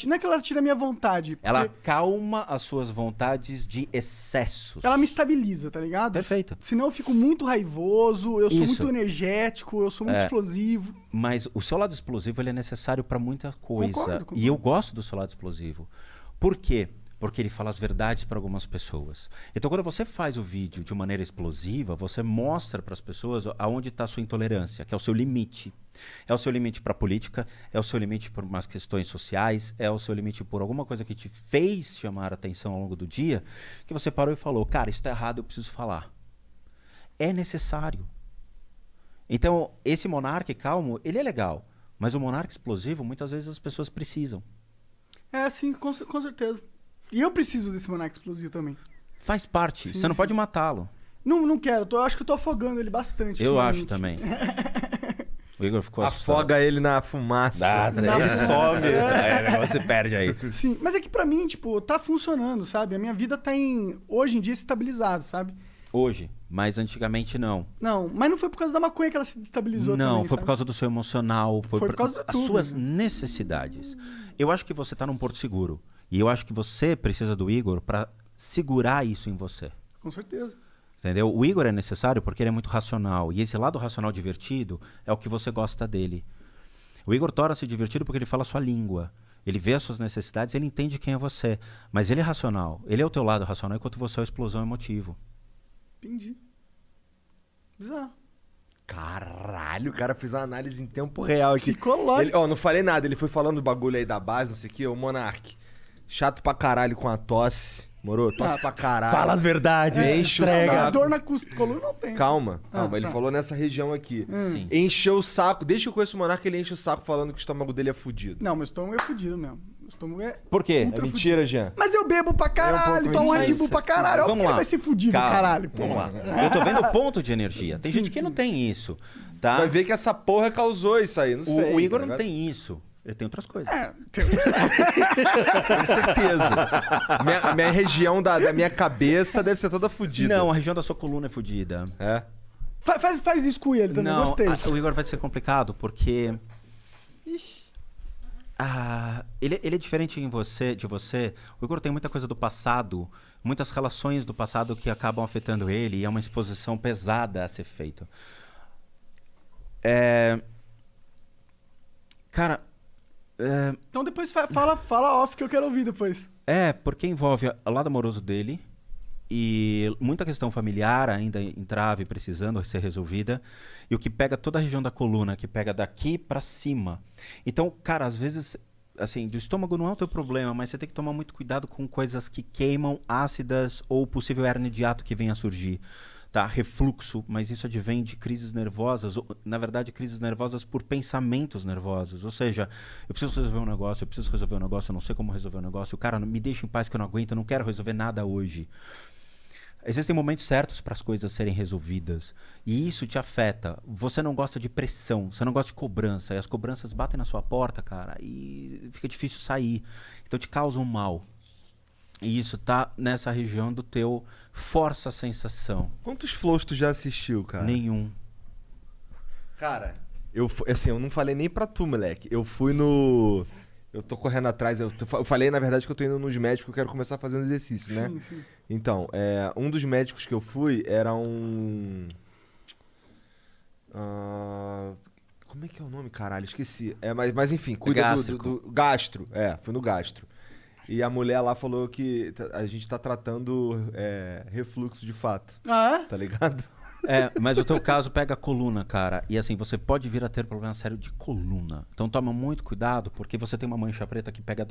não é que ela tira a minha vontade. Ela acalma as suas vontades de excessos. Ela me estabiliza, tá ligado? Perfeito. Senão eu fico muito raivoso, eu sou Isso. muito energético, eu sou muito explosivo. Mas o seu lado explosivo ele é necessário para muita coisa. Concordo. E eu gosto do seu lado explosivo. Por quê? Porque ele fala as verdades para algumas pessoas. Então, quando você faz o vídeo de maneira explosiva, você mostra para as pessoas aonde está a sua intolerância, que é o seu limite. É o seu limite para a política, é o seu limite por umas questões sociais, é o seu limite por alguma coisa que te fez chamar a atenção ao longo do dia, que você parou e falou, cara, isso está errado, eu preciso falar. É necessário. Então, esse monarca calmo, ele é legal, mas o monarca explosivo, muitas vezes as pessoas precisam. É, sim, com certeza. E eu preciso desse monarca explosivo também. Faz parte, Sim, você não sim. pode matá-lo. Não quero, eu acho que eu tô afogando ele bastante. Eu acho ultimamente. também. O Igor ficou Afoga ele na fumaça. Ele some, aí o negócio se perde aí. Sim, mas é que pra mim, tipo, tá funcionando, sabe? A minha vida tá hoje em dia, estabilizado, sabe? Hoje, mas antigamente não. Não, mas não foi por causa da maconha que ela se destabilizou Não, também, foi sabe? por causa do seu emocional, foi Por causa de as tudo, suas né? necessidades. Eu acho que você tá num porto seguro. E eu acho que você precisa do Igor para segurar isso em você. Com certeza. Entendeu? O Igor é necessário porque ele é muito racional. E esse lado racional divertido é o que você gosta dele. O Igor torna-se divertido porque ele fala a sua língua. Ele vê as suas necessidades, ele entende quem é você. Mas ele é racional. Ele é o teu lado racional enquanto você é a explosão emotivo. Entendi. Bizarro. Caralho, o cara fez uma análise em tempo real aqui. Psicológico. Ó, não falei nada, ele foi falando do bagulho aí da base, não sei o que, o Monark. Chato pra caralho com a tosse. Moro? Tosse pra caralho. Fala as verdades. Enche o Mas saco. dor na coluna não tem. Calma, Ah, ele tá. falou nessa região aqui. Sim. Encheu o saco. Desde que eu conheço o Monark, ele enche o saco falando que o estômago dele é fudido. Não, meu estômago é fudido mesmo. Meu estômago é... Por quê? Ultra É mentira, Jean. Mas eu bebo pra caralho, tomo Red Bull pra caralho. Óbvio Vamos que ele lá. vai ser fudido, Calma. caralho. Pô. Vamos lá. Eu tô vendo o ponto de energia. Tem Sim, gente que sim. não tem isso, tá? Vai ver que essa porra causou isso aí, não sei. O Igor tá não ligado? tem isso. Ele tem outras coisas. É, tem- Com certeza. minha região da minha cabeça deve ser toda fudida. Não, a região da sua coluna é fodida. É? faz isso com ele também, Não, gostei. o Igor vai ser complicado porque ele é diferente de você. O Igor tem muita coisa do passado, muitas relações do passado que acabam afetando ele e é uma exposição pesada a ser feita. Cara, Então depois fala off que eu quero ouvir depois. porque envolve o lado amoroso dele e muita questão familiar ainda entrave, precisando ser resolvida. E o que pega toda a região da coluna, que pega daqui pra cima. Então, cara, às vezes, assim, do estômago não é o teu problema, mas você tem que tomar muito cuidado com coisas que queimam, ácidas ou possível hérnia de hiato que venha a surgir. Tá? Refluxo, mas isso advém de crises nervosas, ou, na verdade, crises nervosas por pensamentos nervosos. Ou seja, eu preciso resolver um negócio, eu não sei como resolver um negócio, o cara me deixa em paz que eu não aguento, eu não quero resolver nada hoje. Existem momentos certos para as coisas serem resolvidas e isso te afeta. Você não gosta de pressão, você não gosta de cobrança e as cobranças batem na sua porta, cara, e fica difícil sair. Então te causa um mal. E isso tá nessa região do teu força a sensação. Quantos flows tu já assistiu, cara? Nenhum. Cara, eu não falei nem pra tu, moleque. Eu fui no... Eu tô correndo atrás. Eu falei, na verdade, que eu tô indo nos médicos que eu quero começar a fazer um exercício, né? Sim, sim. Então, um dos médicos que eu fui era um... como é que é o nome, caralho? Esqueci. Mas enfim, cuida gástrico. do gastro. Fui no gastro. E a mulher lá falou que a gente tá tratando refluxo de fato, Ah, é? tá ligado? Mas o teu caso pega a coluna, cara. E assim, você pode vir a ter problema sério de coluna. Então toma muito cuidado, porque você tem uma mancha preta que pega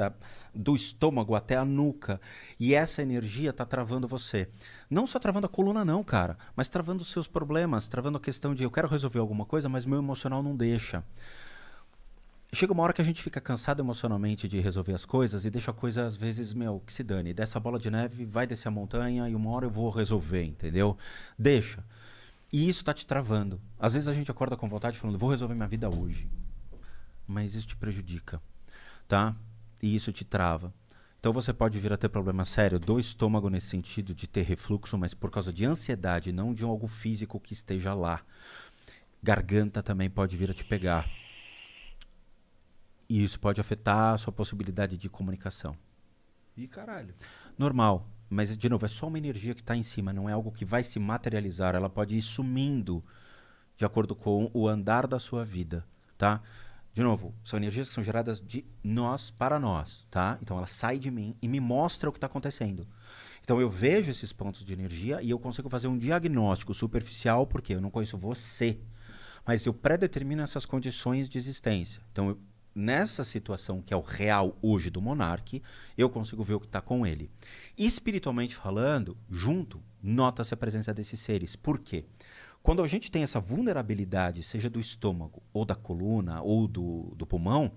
do estômago até a nuca. E essa energia tá travando você. Não só travando a coluna não, cara. Mas travando os seus problemas. Travando a questão de eu quero resolver alguma coisa, mas meu emocional não deixa. Chega uma hora que a gente fica cansado emocionalmente de resolver as coisas e deixa a coisa, às vezes, que se dane. Dessa bola de neve, vai descer a montanha e uma hora eu vou resolver, entendeu? Deixa. E isso tá te travando. Às vezes a gente acorda com vontade falando, vou resolver minha vida hoje. Mas isso te prejudica, tá? E isso te trava. Então você pode vir a ter problema sério do estômago nesse sentido de ter refluxo, mas por causa de ansiedade, não de algo físico que esteja lá. Garganta também pode vir a te pegar. E isso pode afetar a sua possibilidade de comunicação. Ih, caralho. Normal. Mas, de novo, é só uma energia que está em cima, não é algo que vai se materializar. Ela pode ir sumindo de acordo com o andar da sua vida, tá? De novo, são energias que são geradas de nós para nós, tá? Então ela sai de mim e me mostra o que está acontecendo. Então eu vejo esses pontos de energia e eu consigo fazer um diagnóstico superficial, porque eu não conheço você. Mas eu predetermino essas condições de existência. Então, nessa situação que é o real hoje do Monark, eu consigo ver o que está com ele. Espiritualmente falando, junto, nota-se a presença desses seres. Por quê? Quando a gente tem essa vulnerabilidade, seja do estômago, ou da coluna, ou do pulmão,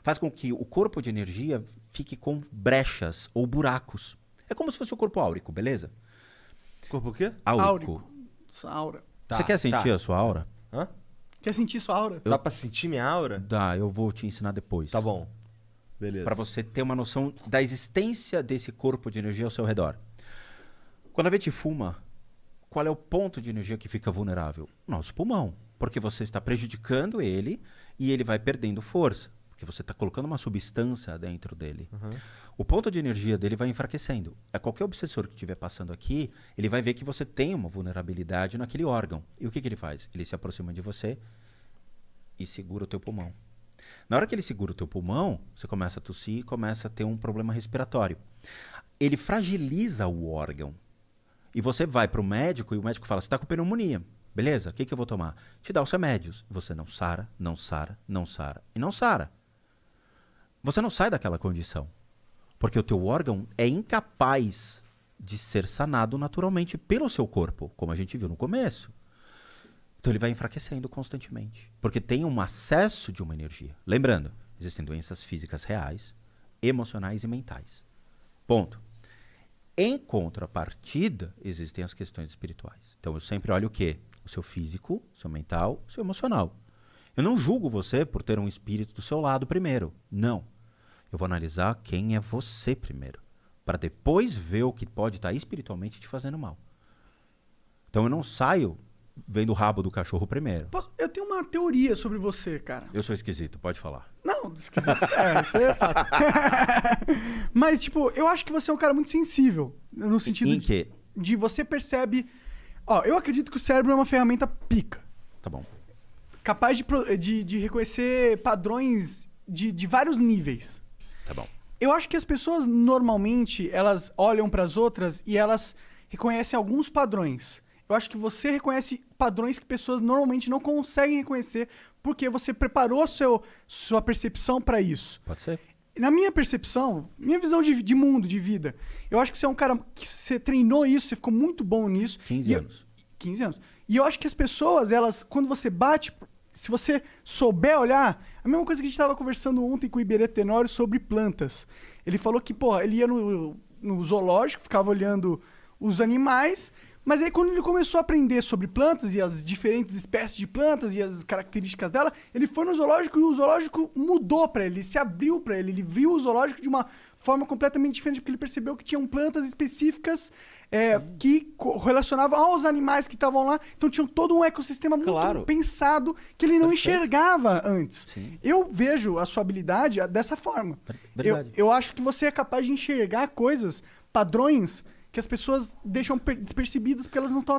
faz com que o corpo de energia fique com brechas ou buracos. É como se fosse o corpo áurico, beleza? Corpo o quê? Áurico. Sua aura. Você quer sentir a sua aura? Hã? Quer sentir sua aura? Dá pra sentir minha aura? Dá, eu vou te ensinar depois. Tá bom. Beleza. Para você ter uma noção da existência desse corpo de energia ao seu redor. Quando a gente fuma, qual é o ponto de energia que fica vulnerável? Nosso pulmão. Porque você está prejudicando ele e ele vai perdendo força. Porque você está colocando uma substância dentro dele. Uhum. O ponto de energia dele vai enfraquecendo. Qualquer obsessor que estiver passando aqui, ele vai ver que você tem uma vulnerabilidade naquele órgão. E o que ele faz? Ele se aproxima de você e segura o teu pulmão. Na hora que ele segura o teu pulmão, você começa a tossir e começa a ter um problema respiratório. Ele fragiliza o órgão. E você vai para o médico e o médico fala, você está com pneumonia. Beleza, o que eu vou tomar? Te dá os remédios. Você não sara, não sara, não sara e não sara. Você não sai daquela condição. Porque o teu órgão é incapaz de ser sanado naturalmente pelo seu corpo, como a gente viu no começo. Então ele vai enfraquecendo constantemente. Porque tem um acesso de uma energia. Lembrando, existem doenças físicas reais, emocionais e mentais. Ponto. Em contrapartida, existem as questões espirituais. Então eu sempre olho o quê? O seu físico, o seu mental, o seu emocional. Eu não julgo você por ter um espírito do seu lado primeiro. Não. Eu vou analisar quem é você primeiro, para depois ver o que pode estar espiritualmente te fazendo mal. Então eu não saio vendo o rabo do cachorro primeiro. Eu tenho uma teoria sobre você, cara. Eu sou esquisito, pode falar. Não, esquisito. Isso aí é fato. Mas, tipo, eu acho que você é um cara muito sensível. No sentido Em quê? de você percebe... Ó, eu acredito que o cérebro é uma ferramenta pica. Tá bom. Capaz de reconhecer padrões de vários níveis. Tá bom. Eu acho que as pessoas, normalmente, elas olham para as outras e elas reconhecem alguns padrões. Eu acho que você reconhece padrões que pessoas normalmente não conseguem reconhecer porque você preparou sua percepção para isso. Pode ser. Na minha percepção, minha visão de mundo, de vida, eu acho que você é um cara que você treinou isso, você ficou muito bom nisso. 15 anos. 15 anos. E eu acho que as pessoas, elas, quando você bate, se você souber olhar, a mesma coisa que a gente estava conversando ontem com o Iberê Tenório sobre plantas. Ele falou que, porra, ele ia no zoológico, ficava olhando os animais, mas aí quando ele começou a aprender sobre plantas e as diferentes espécies de plantas e as características dela, ele foi no zoológico e o zoológico mudou para ele, se abriu para ele viu o zoológico de uma forma completamente diferente, porque ele percebeu que tinham plantas específicas que relacionavam aos animais que estavam lá, então tinham todo um ecossistema muito pensado que ele não enxergava antes. Sim. Eu vejo a sua habilidade dessa forma. Eu acho que você é capaz de enxergar coisas, padrões que as pessoas deixam despercebidas porque elas não estão